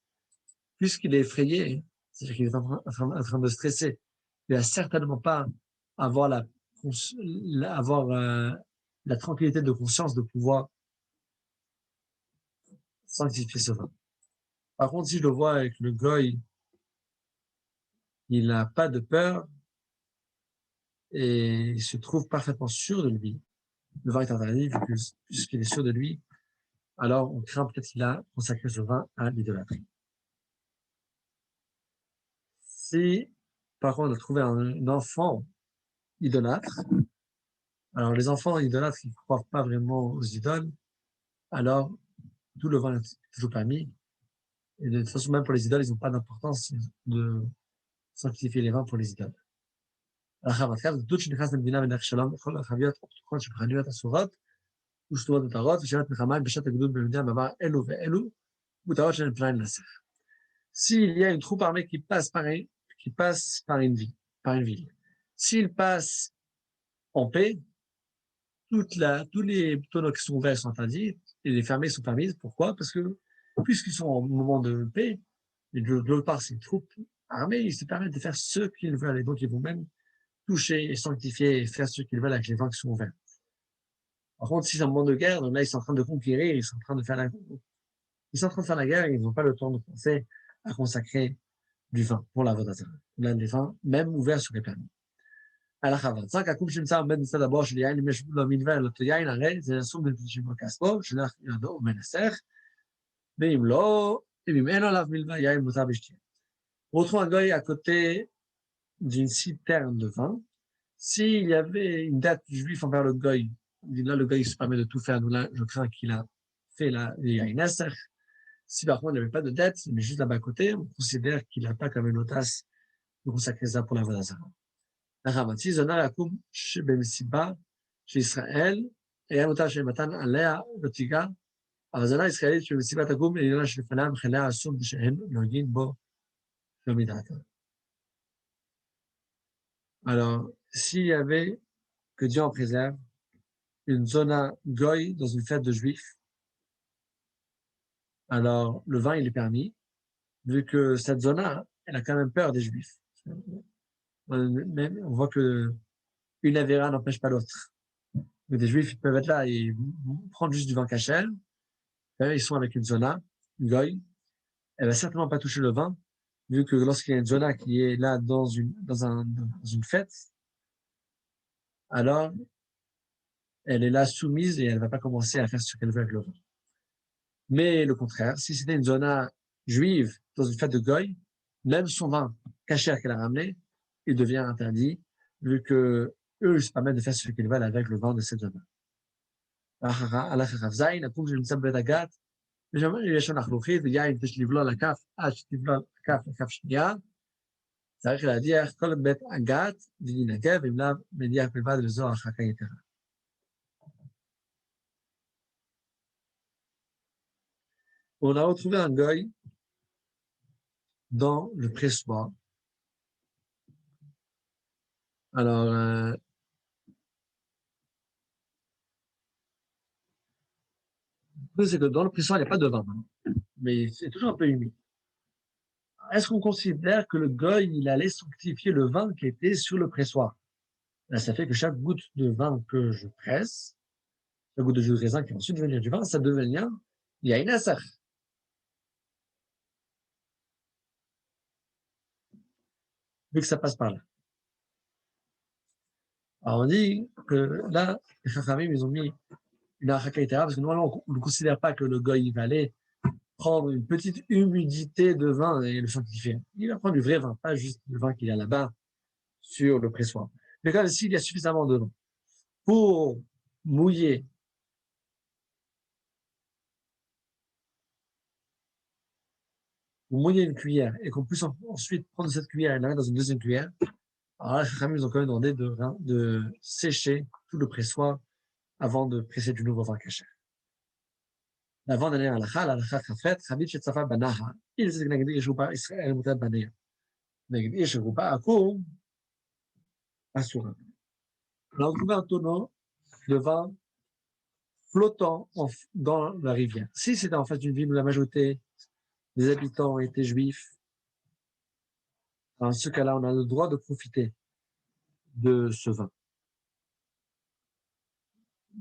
puisqu'il est effrayé, c'est-à-dire qu'il est en train de stresser, il va certainement pas avoir la tranquillité de conscience de pouvoir sanctifier ce vin. Par contre, si je le vois avec le goy, il n'a pas de peur et il se trouve parfaitement sûr de lui. Le vin est interdit, puisqu'il est sûr de lui, alors on craint peut-être qu'il a consacré ce vin à l'idolâtrie. Si, par contre, on a trouvé un enfant idolâtre, alors les enfants idolâtres qui ne croient pas vraiment aux idoles, alors tout le vin est toujours permis. Et de toute façon, même pour les idoles, ils n'ont pas d'importance de sanctifier les vins pour les idoles. דוד שנכנס למדינה בדרך שלום, לכל החביות הפתוחות שבחנויות אסורות, ושטויות מותרות, ושאלת מלחמה בשעת הגדוד במדינה בעבר אלו ואלו, מותרות שאין פנאי לנסך. S'il y a une troupe armée qui passe par une ville, s'il passe en paix, tous les tonneaux qui sont ouverts sont interdits et les fermés sont permis. Pourquoi? Parce que puisqu'ils sont en moment de paix, et de l'autre part c'est une troupe armée, ils se permettent de faire ce qu'ils veulent et donc ils vont même toucher et sanctifier et faire ce qu'ils veulent avec les vents qui sont ouverts. Par contre, si c'est un moment de guerre, donc là ils sont en train de conquérir, ils sont en train de faire la guerre et ils n'ont pas le temps de penser à consacrer du vin pour la vodazara. Là, les vins, même ouverts, seraient permis. הלכה ורצה, כעקום שנמצא עומד מצד הבוא של יין, אם יש לו מלווה על אותו יין, הרי זה אסור בנשימו כספו, שלח ידו ומנסח, ואם לא, אם אין עליו מלווה, יין מותר בשתייה. On retrouve un goy à côté d'une citerne de vin. S'il y avait une dette juive envers le goy, là le goy se permet de tout faire, donc là je crains qu'il a fait il y a une asser. Si par contre il n'y avait pas de dette, mais juste là-bas à côté, on considère qu'il n'a pas comme une audace de consacrer ça pour la vodazara. הרמתי זונה לקום במסיבה של ישראל, היה מותר שמתן עליה ותיגה, אבל זונה ישראלית שבמסיבה תקום לעליונה שלפניה מחיליה אסור שהם נוהגים בו במידעתם. Alors, s'il y avait, que Dieu en préserve, une zona goy dans une fête de juifs, alors le vin il est permis, vu que cette zona, elle a quand même peur des juifs. Même, on voit que une avéra n'empêche pas l'autre. Des juifs, ils peuvent être là et prendre juste du vin cachère. Ils sont avec une zona, une goy. Elle va certainement pas toucher le vin, vu que lorsqu'il y a une zona qui est là dans une fête, alors elle est là soumise et elle va pas commencer à faire ce qu'elle veut avec le vin. Mais le contraire, si c'était une zona juive dans une fête de goy, même son vin cachère qu'elle a ramené, il devient interdit, vu que eux, ils se permettent de faire ce qu'ils veulent avec le vin de cette zona. יש לנו חלוכית ויין תשלבלו לכף עד שתבלו לכף לכף שנייה, צריך להדיח כל בית הגת ולהינקב, אם לאו מדיח בלבד וזו הרחקה יתרה. On a retrouvé un goy dans le pressoir. Alors, c'est que dans le pressoir, il n'y a pas de vin, mais c'est toujours un peu humide. Est-ce qu'on considère que le goy, il allait sanctifier le vin qui était sur le pressoir? Là, ça fait que chaque goutte de vin que je presse, chaque goutte de jus de raisin qui va ensuite devenir du vin, ça devient, il y a une asser. Vu que ça passe par là. Alors, on dit que là, les Chachamim, ils ont mis une araka parce que normalement, on ne considère pas que le goy, il va aller prendre une petite humidité de vin et le sanctifier. Il va prendre du vrai vin, pas juste le vin qu'il y a là-bas sur le pressoir. Mais quand même, s'il y a suffisamment de vin pour mouiller une cuillère et qu'on puisse ensuite prendre cette cuillère et la mettre dans une deuxième cuillère, alors là, les Chachamim, ils ont quand même demandé de sécher tout le pressoir avant de presser du nouveau vin caché. Avant d'aller à l'alakha chafret, chavit shetzafa banaha. Il c'est nagdi yeshuba Israël mutat banea. Nagdi yeshuba akum asura. On a trouvé un tonneau de vin flottant dans la rivière. Si c'était en face d'une ville où la majorité des habitants étaient juifs, dans ce cas-là, on a le droit de profiter de ce vin.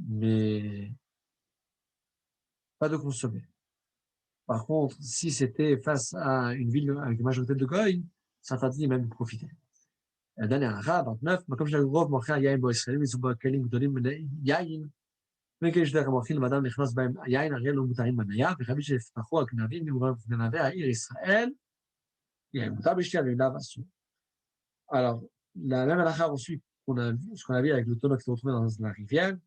Mais pas de consommer. Par contre, si c'était face à une ville avec une majorité de goy, ça interdit même de profiter. דני ההלכה, בת 9, מקום שלרוב מוכר יין בו ישראלים מסוג כלים גדולים יין, וכן שדרך המוכרים ואדם נכנס בהם היין, הרי לא מותרים בניה, וחייבים שיפתחו הכנבים ממובן בפני נבי העיר ישראל, יין מותר בשתייה ולאו אסור. Alors, la même halakha ensuite, ce qu'on a vu avec le tonneau qui s'est retrouvé dans la rivière,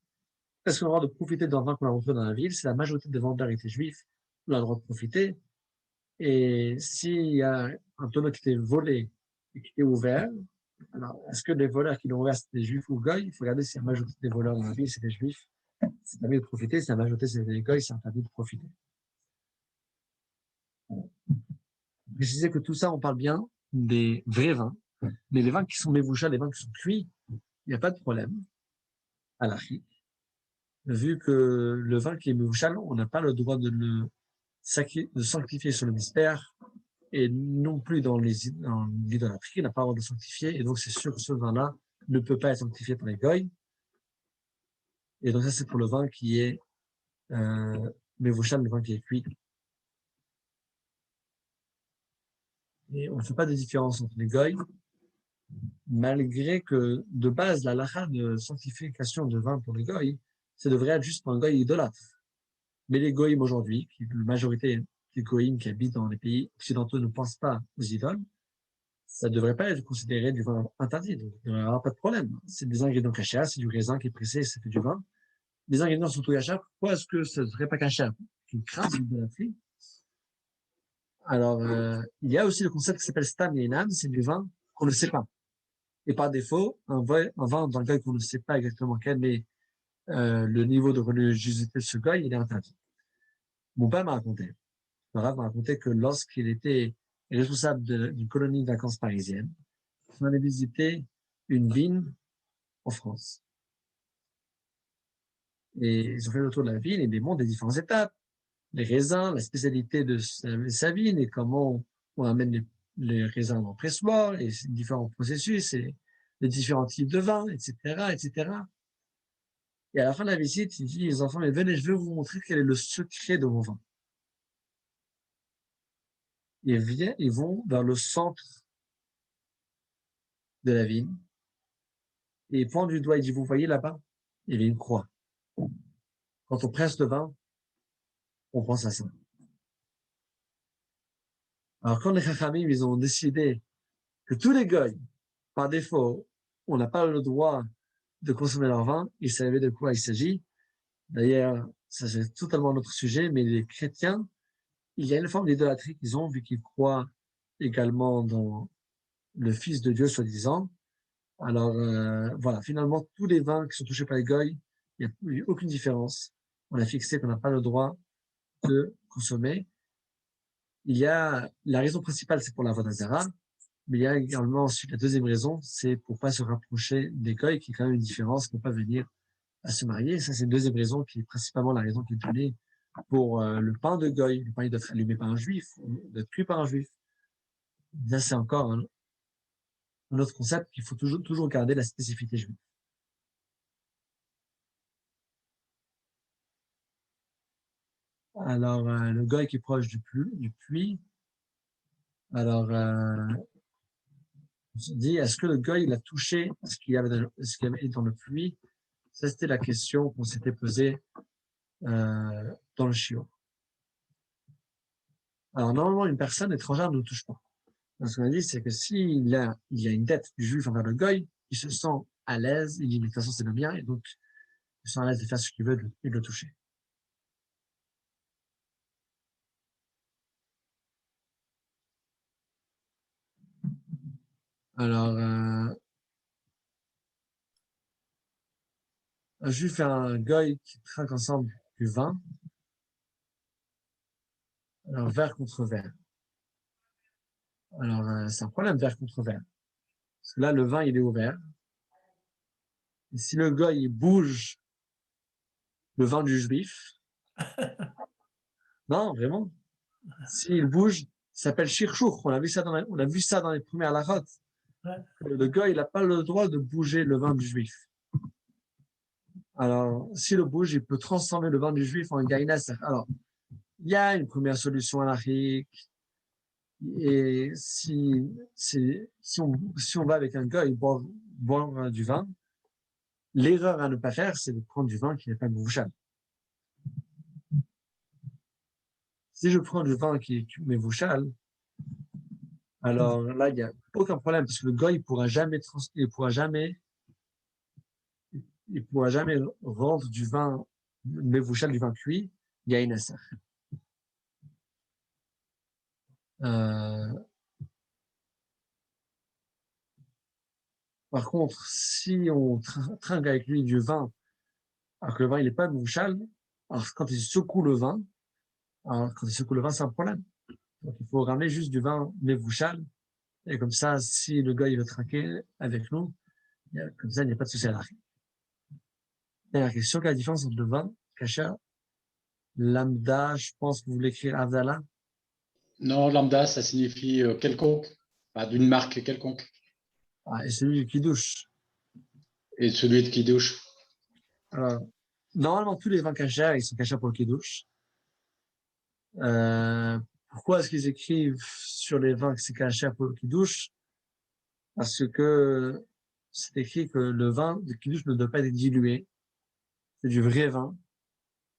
est-ce qu'on a le droit de profiter d'un vin qu'on a retrouvé dans la ville? Si la majorité des vendeurs étaient juifs, on a le droit de profiter. Et s'il y a un tonneau qui était volé et qui était ouvert, alors, est-ce que les voleurs qui l'ont ouvert, c'était des juifs ou goy? Il faut regarder si la majorité des voleurs dans la ville, c'est des juifs. C'est interdit de profiter. Si la majorité, c'est des goy, c'est interdit de profiter. Préciser que tout ça, on parle bien des vrais vins. Mais les vins qui sont mévoucha, les vins qui sont cuits, il n'y a pas de problème à l'archi. Vu que le vin qui est mévoucha, on n'a pas le droit de le sanctifier sur le mystère et non plus dans l'idolâtrie, il n'a pas le droit de le sanctifier. Et donc, c'est sûr que ce vin-là ne peut pas être sanctifié par les goy. Et donc, ça, c'est pour le vin qui est mévouchal, le vin qui est cuit. Et on ne fait pas de différence entre les goy, malgré que, de base, la lacha de sanctification de vin pour les goy, ça devrait être juste pour un goy idolâtre. Mais les goyim aujourd'hui, la majorité des goyim qui habitent dans les pays occidentaux ne pensent pas aux idoles, ça ne devrait pas être considéré du vin interdit. Donc, il n'y aura pas de problème. C'est des ingrédients cachers, c'est du raisin qui est pressé, c'est du vin. Les ingrédients sont tout cachers. Pourquoi est-ce que ce ne serait pas cacher? Une crainte d'idolâtrie. Alors, il y a aussi le concept qui s'appelle Stam Yenam, c'est du vin qu'on ne sait pas. Et par défaut, un vin dans lequel on ne sait pas exactement quel est le niveau de religiosité de ce gars, il est interdit. Mon père m'a raconté, que lorsqu'il était responsable d'une colonie de vacances parisienne, on allait visiter une vigne en France. Et ils ont fait le tour de la ville et ils montrent des différentes étapes. Les raisins, la spécialité de sa vigne et comment on amène les raisins dans le pressoir, et différents processus, et les différents types de vins, etc., etc. Et à la fin de la visite, il dit, les enfants, mais venez, je vais vous montrer quel est le secret de mon vin. Ils vont vers le centre de la vigne, et il pointe du doigt, il dit, vous voyez là-bas, il y a une croix. Quand on presse le vin, on pense à ça. Alors, quand les Chachamim, ils ont décidé que tous les goy, par défaut, on n'a pas le droit de consommer leur vin, ils savaient de quoi il s'agit. D'ailleurs, ça c'est totalement un autre sujet, mais les chrétiens, il y a une forme d'idolâtrie qu'ils ont, vu qu'ils croient également dans le Fils de Dieu, soi-disant. Alors, voilà, finalement, tous les vins qui sont touchés par les goy, il n'y a eu aucune différence. On a fixé qu'on n'a pas le droit de consommer. il y a, la raison principale, c'est pour la Avodah Zarah, mais il y a également ensuite la deuxième raison, c'est pour pas se rapprocher des goy, qui est quand même une différence, pour pas venir à se marier. Ça, c'est une deuxième raison qui est principalement la raison qui est donnée pour le pain de goy. Le pain, il doit être allumé par un juif, il doit être cuit par un juif. Ça, c'est encore un autre concept qu'il faut toujours garder la spécificité juive. Alors, le goy qui est proche du puits, alors, on se dit, est-ce que le goy, il a touché ce qu'il y avait dans le puits? Ça, c'était la question qu'on s'était posée dans le shiur. Alors, normalement, une personne étrangère ne touche pas. Ce qu'on a dit, c'est que s'il y a une dette du juif envers le goy, il se sent à l'aise, il dit, de toute façon, c'est le mien, et donc, il se sent à l'aise de faire ce qu'il veut et de le toucher. Alors, un juif et un goy qui trinquent ensemble du vin, alors verre contre verre. Alors, c'est un problème, verre contre verre. Parce que là, le vin, il est ouvert. Et si le goy, il bouge le vin du juif, non, vraiment, s'il bouge, ça s'appelle shirshur. On a vu ça dans les premières halakhot. Le goy, il n'a pas le droit de bouger le vin du juif. Alors, s'il le bouge, il peut transformer le vin du juif en gaïnas. Alors, il y a une première solution halakhique. Et si on va avec un goy boire du vin, l'erreur à ne pas faire, c'est de prendre du vin qui n'est pas mouchal. Si je prends du vin qui est mevouchal, alors là, il n'y a aucun problème, parce que le goy, il pourra jamais rendre du vin mevouchal, du vin cuit, il y a une essai. Par contre, si on trinque avec lui du vin, alors que le vin, il n'est pas mevouchal, alors quand il secoue le vin, c'est un problème. Donc, il faut ramener juste du vin mevouchal, et comme ça, si le gars, il veut trinquer avec nous, comme ça, il n'y a pas de souci à l'arrêt. Dernière question, quelle est la différence entre le vin, kasher, lambda, je pense que vous voulez écrire Avdallah? Non, lambda, ça signifie quelconque, pas d'une marque quelconque. Ah, et celui du kiddush. Et celui de Kiddush. Alors, normalement, tous les vins kasher, ils sont kasher pour le kiddush. Pourquoi est-ce qu'ils écrivent sur les vins que c'est kasher pour le kiddush? Parce que c'est écrit que le vin de kiddush ne doit pas être dilué. C'est du vrai vin.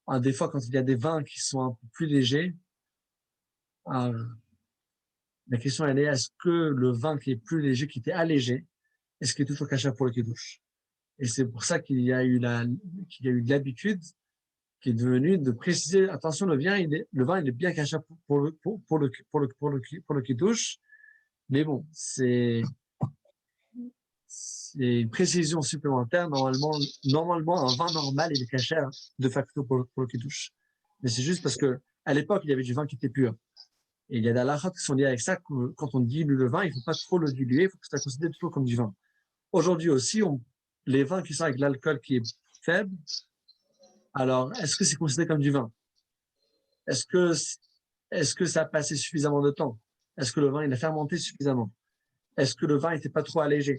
Alors, des fois, quand il y a des vins qui sont un peu plus légers, alors, la question elle est, est-ce que le vin qui est plus léger, qui était allégé, est-ce qu'il est toujours kasher pour le kiddush? Et c'est pour ça qu'il y a eu l'habitude qui est devenue de préciser, attention, le vin, il est bien kasher pour le kiddush. Mais bon, c'est une précision supplémentaire. Normalement, un vin normal, il est kasher de facto pour le kiddush. Mais c'est juste parce que, à l'époque, il y avait du vin qui était pur. Et il y a des halachot qui sont liés avec ça, que quand on dilue le vin, il ne faut pas trop le diluer, il faut que ça soit considéré toujours comme du vin. Aujourd'hui aussi, les vins qui sont avec l'alcool qui est faible, alors, est-ce que c'est considéré comme du vin? Est-ce que ça a passé suffisamment de temps? Est-ce que le vin, il a fermenté suffisamment? Est-ce que le vin n'était pas trop allégé?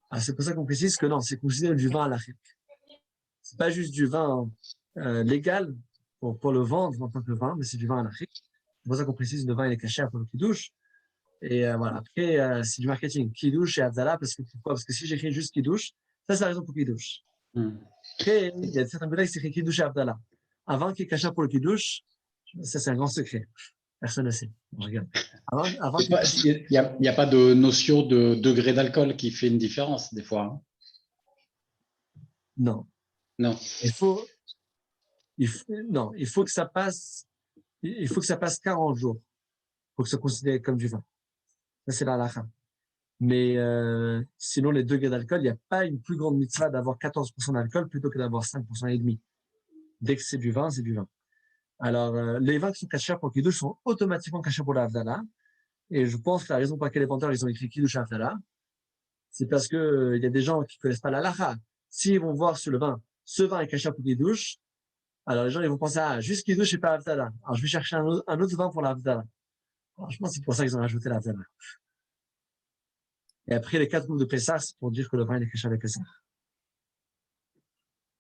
Alors, c'est pour ça qu'on précise que non, c'est considéré du vin à l'achik. C'est pas juste du vin légal pour le vendre en tant que vin, mais c'est du vin à l'achik. C'est pour ça qu'on précise que le vin, il est caché pour le kiddush. Et voilà. Après, c'est du marketing. Kiddush et Havdalah, pourquoi? Parce que si j'écris juste Kiddush, ça, c'est la raison pour Kiddush. Après, il y a certains collègues qui écrivent Kiddush et Havdalah. Avant qu'il y ait cacha pour le Kiddush, ça, c'est un grand secret. Personne ne sait. Regarde. Il n'y a pas de notion de degré d'alcool qui fait une différence, des fois. Hein. Non. Non. Non, il faut que ça passe 40 jours pour que ça soit considéré comme du vin. Ça, c'est la halakha. Mais sinon, les degrés d'alcool, il n'y a pas une plus grande mitzvah d'avoir 14% d'alcool plutôt que d'avoir 5% et demi. Dès que c'est du vin, c'est du vin. Alors, les vins qui sont cachés pour Kiddush sont automatiquement cachés pour la Havdalah. Et je pense que la raison pour laquelle les vendeurs ils ont écrit Kiddush Havdalah, c'est parce que il y a des gens qui connaissent pas la lacha. S'ils vont voir sur le vin, ce vin est caché pour Kiddush, alors les gens ils vont penser, ah, juste Kiddush et pas Havdalah. Alors je vais chercher un autre vin pour la Havdalah. Franchement, c'est pour ça qu'ils ont rajouté la Havdalah. Et après, les 4 groupes de Pessah, c'est pour dire que le vin il est caché avec Pessah.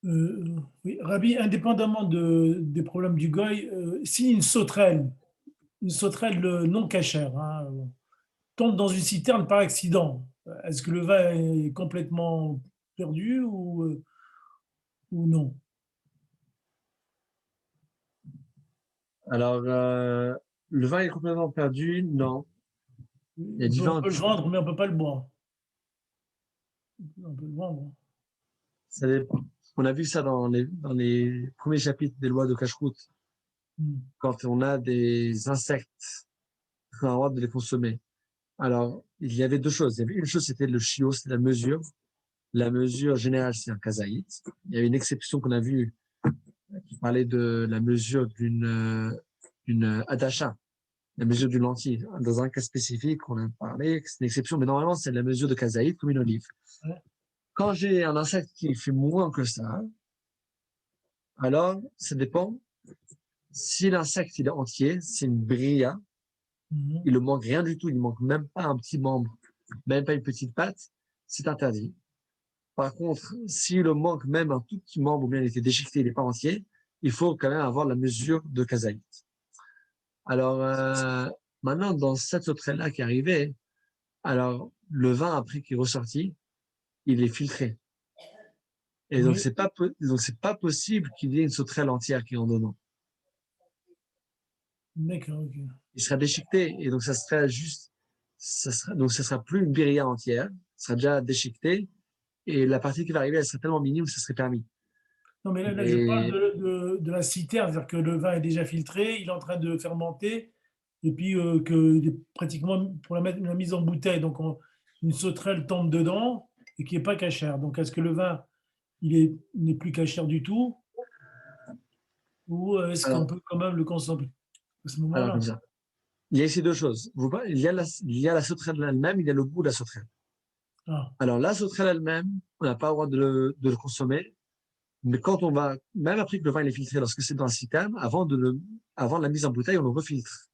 Oui, Rabbi, indépendamment des problèmes du goy, si une sauterelle non cachère, hein, tombe dans une citerne par accident, est-ce que le vin est complètement perdu ou non? Alors, le vin est complètement perdu? Non. Il y a On différents. peut le vendre, mais on ne peut pas le boire. On peut le vendre. Ça dépend. On a vu ça dans les premiers chapitres des lois de Kashrut. Quand on a des insectes, on a le droit de les consommer. Alors, il y avait deux choses. Il y avait une chose, c'était le chiot, c'était la mesure. La mesure générale, c'est un kazaït. Il y avait une exception qu'on a vue qui parlait de la mesure d'une adacha, la mesure d'une lentille. Dans un cas spécifique, on a parlé, c'est une exception, mais normalement, c'est la mesure de kazaït comme une olive. Ouais. Quand j'ai un insecte qui fait moins que ça, alors, ça dépend. Si l'insecte, il est entier, c'est une bria, il ne manque rien du tout, il ne manque même pas un petit membre, même pas une petite patte, c'est interdit. Par contre, s'il manque même un tout petit membre ou bien il était déchiqueté, il n'est pas entier, il faut quand même avoir la mesure de kazaït. Alors, maintenant, dans cette sauterelle-là qui est arrivée, alors, le vin, après qu'il est ressorti, il est filtré. Et donc, c'est pas possible qu'il y ait une sauterelle entière qui est en dedans. D'accord, ok. Il sera déchiqueté, et donc ça sera plus une birria entière, ça sera déjà déchiqueté, et la partie qui va arriver, elle sera tellement minime que ça serait permis. Non, mais là je parle de la citerne, c'est-à-dire que le vin est déjà filtré, il est en train de fermenter, et puis qu'il est pratiquement pour la mise en bouteille, donc une sauterelle tombe dedans et qui n'est pas cachère. Donc est-ce que le vin n'est plus cachère du tout, ou est-ce qu'on peut quand même le consommer à ce moment-là? Comme ça. Il y a ici deux choses. Il y a la sauterelle elle-même, il y a le goût de la sauterelle. Ah. Alors la sauterelle elle-même, on n'a pas le droit de le consommer, mais quand on va, même après que le vin est filtré, lorsque c'est dans un citerne, avant la mise en bouteille, on le refiltre.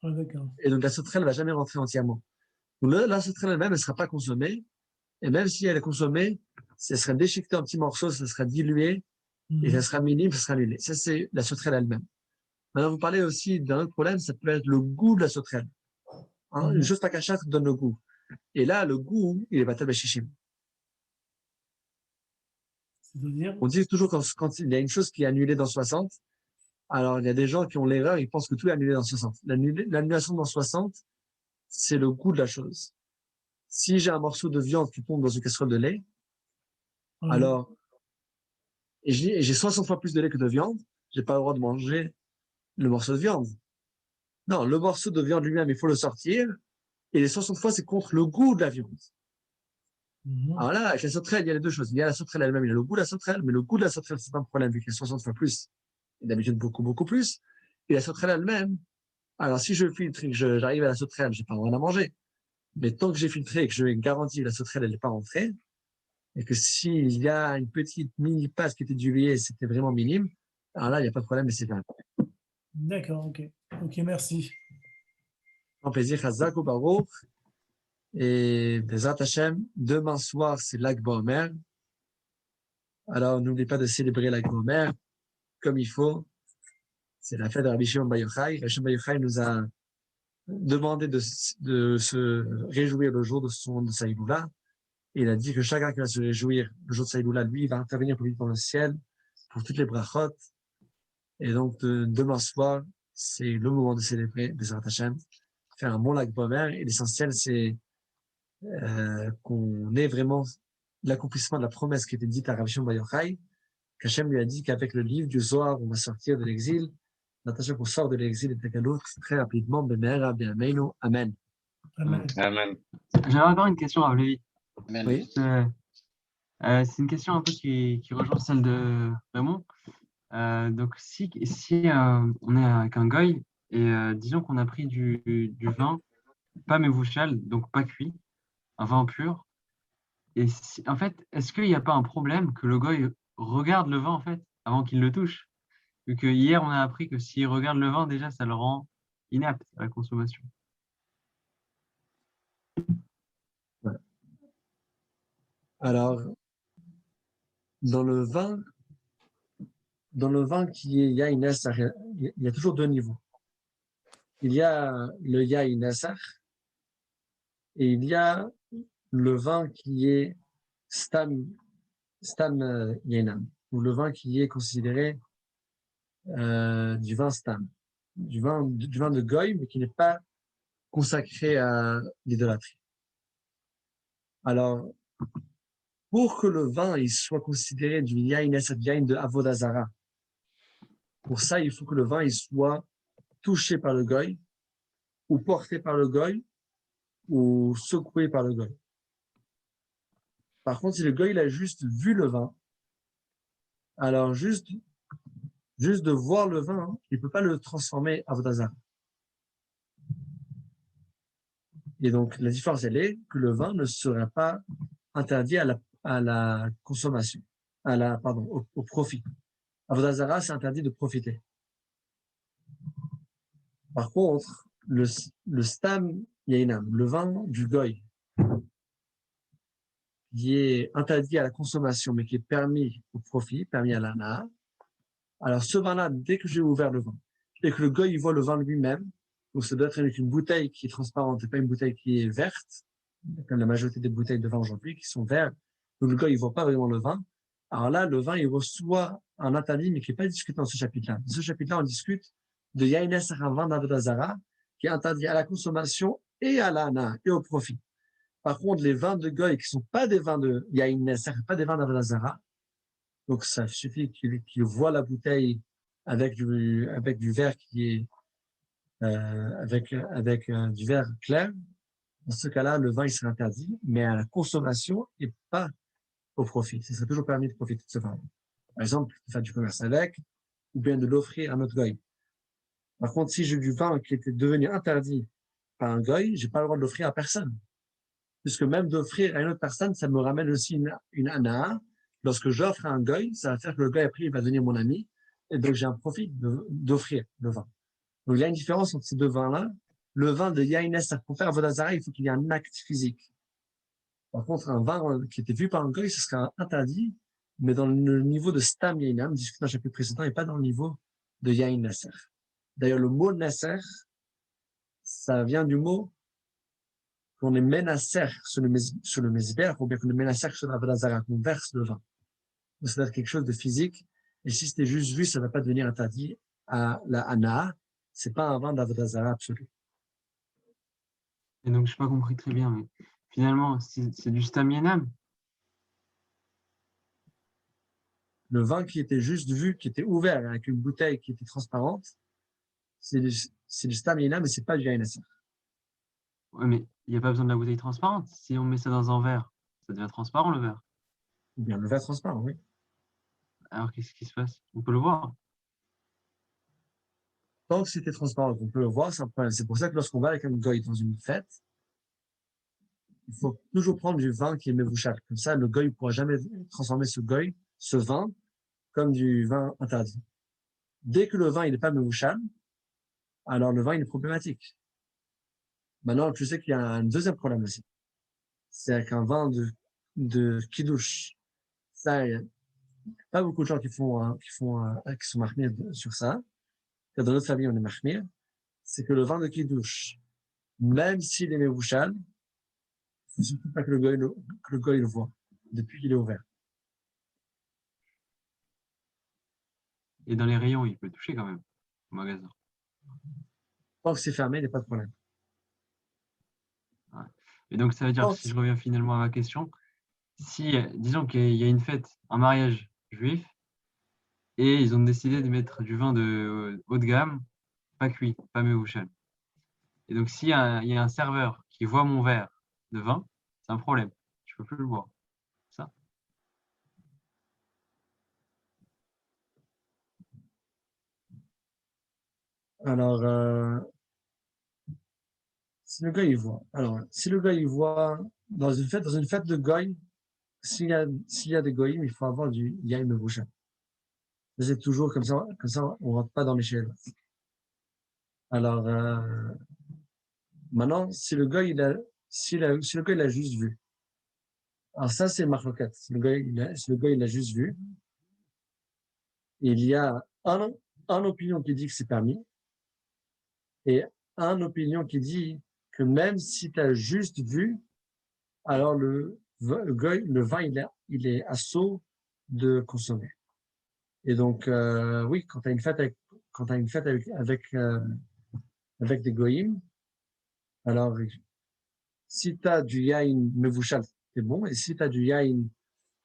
Ah, d'accord. Et donc la sauterelle ne va jamais rentrer entièrement. Donc la sauterelle elle-même, elle ne sera pas consommée, et même si elle est consommée, ça sera déchiqueté en petits morceaux, ça sera dilué, et ça sera minime, ça sera annulé. Ça, c'est la sauterelle elle-même. Maintenant, vous parlez aussi d'un autre problème, ça peut être le goût de la sauterelle. Hein, une chose pas cachée donne le goût. Et là, le goût, il est batal bashishim. C'est-à-dire? On dit toujours quand il y a une chose qui est annulée dans 60, alors il y a des gens qui ont l'erreur, ils pensent que tout est annulé dans 60. L'annulation dans 60, c'est le goût de la chose. Si j'ai un morceau de viande qui tombe dans une casserole de lait, alors, et j'ai 60 fois plus de lait que de viande, j'ai pas le droit de manger le morceau de viande. Non, le morceau de viande lui-même, il faut le sortir, et les 60 fois, c'est contre le goût de la viande. Alors là, avec la sauterelle, il y a les deux choses. Il y a la sauterelle elle-même, il y a le goût de la sauterelle, mais le goût de la sauterelle, c'est pas un problème, vu qu'il y a 60 fois plus. Et d'habitude, beaucoup, beaucoup plus. Et la sauterelle elle-même, alors si je filtre et que j'arrive à la sauterelle, j'ai pas le droit de la manger. Mais tant que j'ai filtré et que je garantis que la sauterelle, elle n'est pas rentrée, et que s'il y a une petite mini passe qui était diluée, c'était vraiment minime, alors là, il n'y a pas de problème, mais c'est pas. D'accord, ok. Ok, merci. En plaisir, Chazak ou Baruch. Et Bezrat Hashem, demain soir, c'est l'Akba Omer. Alors, n'oubliez pas de célébrer l'Akba Omer comme il faut. C'est la fête de Rabbi Shimon Bar Yochai. Rabbi Shimon Bar Yochai nous a demandé de se réjouir le jour de sa Iloula. Et il a dit que chacun qui va se réjouir le jour de sa Iloula, lui, il va intervenir pour lui dans le ciel, pour toutes les brachot. Et donc, demain soir, c'est le moment de célébrer Bezrat Hashem, faire un bon Akba Omer. Et l'essentiel, c'est qu'on ait vraiment l'accomplissement de la promesse qui était dite à Rabbi Shimon Bar Yochai, qu'Hachem lui a dit qu'avec le livre du Zohar, on va sortir de l'exil. Attention qu'on sort de l'exil et de la galoute très rapidement. B'me'era b'yameinu. Amen. Amen. Amen. J'avais encore une question à Lévi. Amen. Oui. C'est une question un peu qui rejoint celle de Raymond. Donc, si on est avec un goy et disons qu'on a pris du vin, pas mevouchal, donc pas cuit, un vin pur, et en fait, est-ce qu'il n'y a pas un problème que le goy regarde le vin en fait avant qu'il le touche? Vu que hier, on a appris que s'il regarde le vin, déjà, ça le rend inapte à la consommation. Ouais. Alors, dans le vin qui est Yain Nasser, il y a toujours deux niveaux. Il y a le Yain Nasser et il y a le vin qui est Stam Yainam, ou le vin qui est considéré du vin Stam, du vin de Goy, mais qui n'est pas consacré à l'idolâtrie. Alors, pour que le vin il soit considéré du Yain Nasser, du Yain de Avodazara, pour ça, il faut que le vin il soit touché par le goy, ou porté par le goy, ou secoué par le goy. Par contre, si le goy il a juste vu le vin, alors juste de voir le vin, hein, il ne peut pas le transformer à Vodazara. Et donc, la différence, elle est que le vin ne sera pas interdit à la consommation, au profit. À Vodazara, c'est interdit de profiter. Par contre, le stam yainam, le vin du goy, qui est interdit à la consommation, mais qui est permis au profit, permis à l'ana. Alors, ce vin-là, dès que j'ai ouvert le vin, et que le goy, il voit le vin lui-même, donc ça doit être avec une bouteille qui est transparente et pas une bouteille qui est verte, comme la majorité des bouteilles de vin aujourd'hui, qui sont vertes. Donc, le goy, il voit pas vraiment le vin. Alors là, le vin, il reçoit un interdit, mais qui n'est pas discuté dans ce chapitre-là. Dans ce chapitre-là, on discute de Yaïnes Saravan d'Avodazara, qui est interdit à la consommation et à l'ana, et au profit. Par contre, les vins de goy qui sont pas des vins de Yaïn Nasser, pas des vins d'Avodazara, donc ça suffit qu'il voit la bouteille avec du verre qui est avec du verre clair. Dans ce cas-là, le vin il serait interdit, mais à la consommation et pas au profit. Ce serait toujours permis de profiter de ce vin. Par exemple, faire du commerce avec, ou bien de l'offrir à notre goy. Par contre, si j'ai du vin qui était devenu interdit par un goy, j'ai pas le droit de l'offrir à personne. Puisque même d'offrir à une autre personne, ça me ramène aussi une ana. Lorsque j'offre à un goy, ça va faire que le goy après, il va devenir mon ami. Et donc, j'ai un profit d'offrir le vin. Donc, il y a une différence entre ces deux vins-là. Le vin de Yaïnes, pour faire Vodazara, il faut qu'il y ait un acte physique. Par contre, un vin qui était vu par un goy, ce sera interdit, mais dans le niveau de Stam Yainam, discuté dans le chapitre précédent, et pas dans le niveau de Yaïn Nasser. D'ailleurs, le mot Nasser, ça vient du mot qu'on est menasser sur le mesber, ou bien qu'on est menasser sur la Vodazara, qu'on verse le vin. Donc, ça doit être quelque chose de physique. Et si c'était juste vu, ça ne va pas devenir interdit à la Ana. C'est pas un vin d'Avodazara absolu. Et donc, je n'ai pas compris très bien, mais finalement, c'est du stamienam. Le vin qui était juste vu, qui était ouvert avec une bouteille qui était transparente, c'est du stamina, mais c'est pas du Yainasser. Ouais, mais il n'y a pas besoin de la bouteille transparente. Si on met ça dans un verre, ça devient transparent le verre. Ou bien le verre transparent, oui. Alors, qu'est-ce qui se passe? On peut le voir. Tant que c'était transparent, qu'on peut le voir, c'est pour ça que lorsqu'on va avec un goy dans une fête, il faut toujours prendre du vin qui est mevouchal. Comme ça, le goy ne pourra jamais transformer ce vin, comme du vin interdit. Dès que le vin, il n'est pas mevouchal, alors le vin, il est problématique. Maintenant, tu sais qu'il y a un deuxième problème aussi. C'est avec un vin de kiddush. Ça, il y a pas beaucoup de gens qui sont mahmir sur ça. Dans notre famille, on est mahmir. C'est que le vin de kiddush, même s'il est mevouchal, il faut surtout pas que le goy le voit, depuis qu'il est ouvert. Et dans les rayons, il peut toucher quand même, au magasin. Tant que c'est fermé, il n'y a pas de problème. Ouais. Et donc, ça veut dire, si je reviens finalement à ma question, si, disons qu'il y a une fête, un mariage juif, et ils ont décidé de mettre du vin de haut de gamme, pas cuit, pas mevouchal. Et donc, s'il y a un serveur qui voit mon verre de vin, c'est un problème. Je ne peux plus le boire. Ça. Alors, si le gars, il voit. Alors, si le gars, il voit dans une fête de goy, s'il y a des goyim, il faut avoir du yain mevouchal. C'est toujours comme ça, on rentre pas dans les chaînes. Alors, maintenant, si le gars, si le gars, il a juste vu. Alors ça, c'est marloquette. Si le gars, il a juste vu, il y a un opinion qui dit que c'est permis et un opinion qui dit que même si tu as juste vu, alors le vin, il est assaut de consommer. Et donc, oui, quand tu as une fête avec des goyim, alors si tu as du yain mevouchal, c'est bon. Et si tu as du yain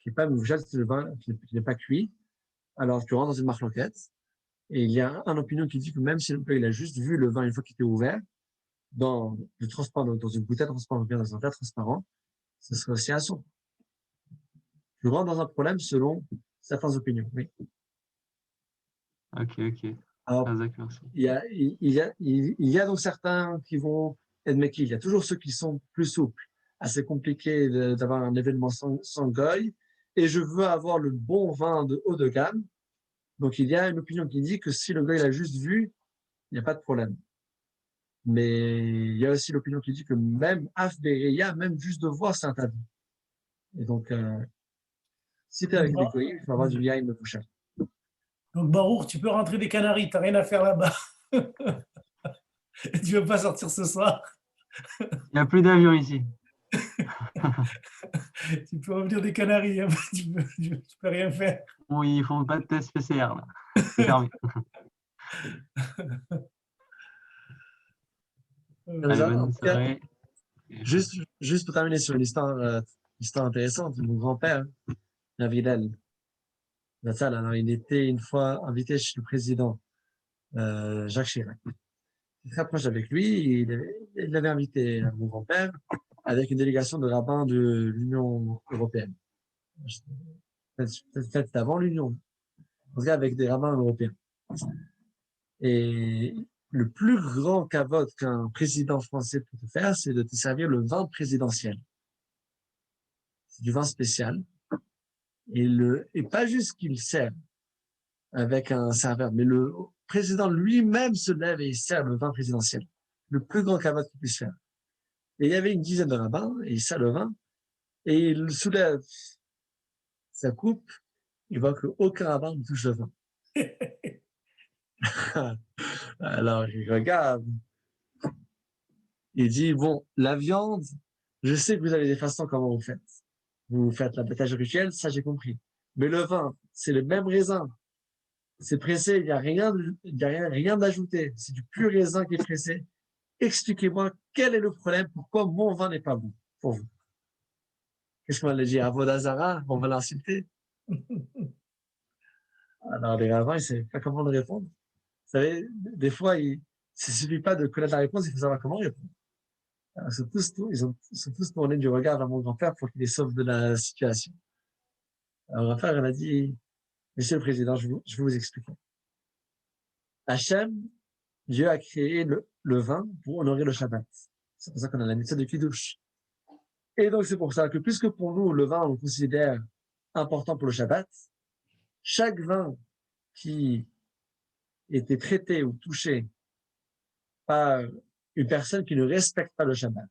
qui n'est pas mevouchal, c'est le vin qui n'est pas cuit, alors tu rentres dans une marloquette. Et il y a un opinion qui dit que même si le gars, il a juste vu le vin une fois qu'il était ouvert, dans une bouteille transparente, bien dans un verre transparent, ce serait aussi un son. Je rentre dans un problème selon certaines opinions, oui. Ok. Alors, Razak, merci. il y a donc certains qui vont être méquilles. Il y a toujours ceux qui sont plus souples. Assez compliqué d'avoir un événement sans goy. Et je veux avoir le bon vin de haut de gamme. Donc, il y a une opinion qui dit que si le gars, il a juste vu, il n'y a pas de problème. Mais il y a aussi l'opinion qui dit que même Afbereya, même juste de voir, c'est interdit. Et donc, si tu es avec des goyim, il faut avoir du yain mevouchal. Donc, Baruch, tu peux rentrer des Canaries, tu n'as rien à faire là-bas. Tu ne veux pas sortir ce soir. Il n'y a plus d'avion ici. Tu peux revenir des Canaries, hein. Tu peux rien faire. Bon, ils font pas de test PCR là. C'est fermé. Allez, bonne soirée. Juste pour terminer sur une histoire intéressante, mon grand-père, Navidel, alors il était une fois invité chez le président Jacques Chirac. Il très proche avec lui, il avait invité mon grand-père avec une délégation de rabbins de l'Union européenne. Peut-être avant l'Union, en tout cas avec des rabbins européens. Et le plus grand cavote qu'un président français peut te faire, c'est de te servir le vin présidentiel. C'est du vin spécial. Et pas juste qu'il sert avec un serveur, mais le président lui-même se lève et il sert le vin présidentiel. Le plus grand cavote qu'il puisse faire. Et il y avait une dizaine de rabbins, et il sert le vin, et il soulève sa coupe, il voit qu'aucun rabbin ne touche le vin. Alors, il regarde, il dit, bon, la viande, je sais que vous avez des façons comment vous faites. Vous faites l'abattage rituel, ça j'ai compris. Mais le vin, c'est le même raisin. C'est pressé, il n'y a rien d'ajouté. C'est du pur raisin qui est pressé. Expliquez-moi quel est le problème, pourquoi mon vin n'est pas bon pour vous. Qu'est-ce qu'on va lui dire? À Vodazara, on va l'insulter. Alors, les rabbins, ils ne savaient pas comment le répondre. Vous savez, des fois, il ne suffit pas de connaître la réponse, il faut savoir comment répondre. Alors, ils sont tous tournés du regard vers mon grand-père pour qu'il les sauve de la situation. Alors, mon grand-père, il a dit, Monsieur le Président, je vais vous expliquer. Hachem, Dieu a créé le vin pour honorer le Shabbat. C'est pour ça qu'on a la mitzvah de Kiddush. Et donc, c'est pour ça que puisque pour nous, le vin, on le considère important pour le Shabbat, chaque vin qui était traité ou touché par une personne qui ne respecte pas le Shabbat,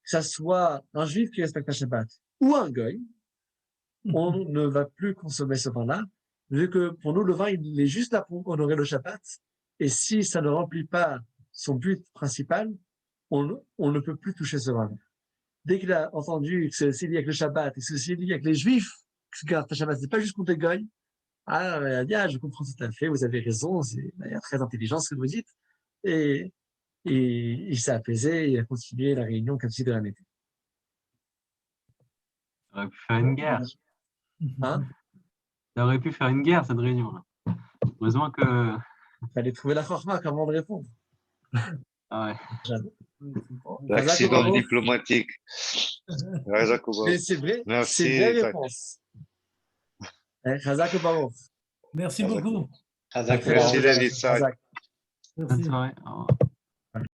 que ça soit un juif qui respecte le Shabbat ou un goy, on ne va plus consommer ce vin-là, vu que pour nous, le vin, il est juste là pour honorer le Shabbat. Et si ça ne remplit pas son but principal, on ne peut plus toucher ce vin-là. Dès qu'il a entendu que c'est lié avec le Shabbat et que c'est lié avec les Juifs, que le Shabbat, c'est pas juste contre les goy, je comprends tout à fait, vous avez raison, c'est d'ailleurs très intelligent ce que vous dites. Et il s'est apaisé, il a continué la réunion comme si de rien n'était. Ça aurait pu faire une guerre. Hein? Ça aurait pu faire une guerre, cette réunion-là. Heureusement que... Il fallait trouver la chorma, comment le répondre. Ah ouais. L'accident diplomatique. Mais c'est vrai, Merci, c'est une vraie Isaac. réponse. Chazak Baruch. Merci beaucoup. Razak, Merci, Chazak. Isaac. Bonne Merci. soirée. Au revoir.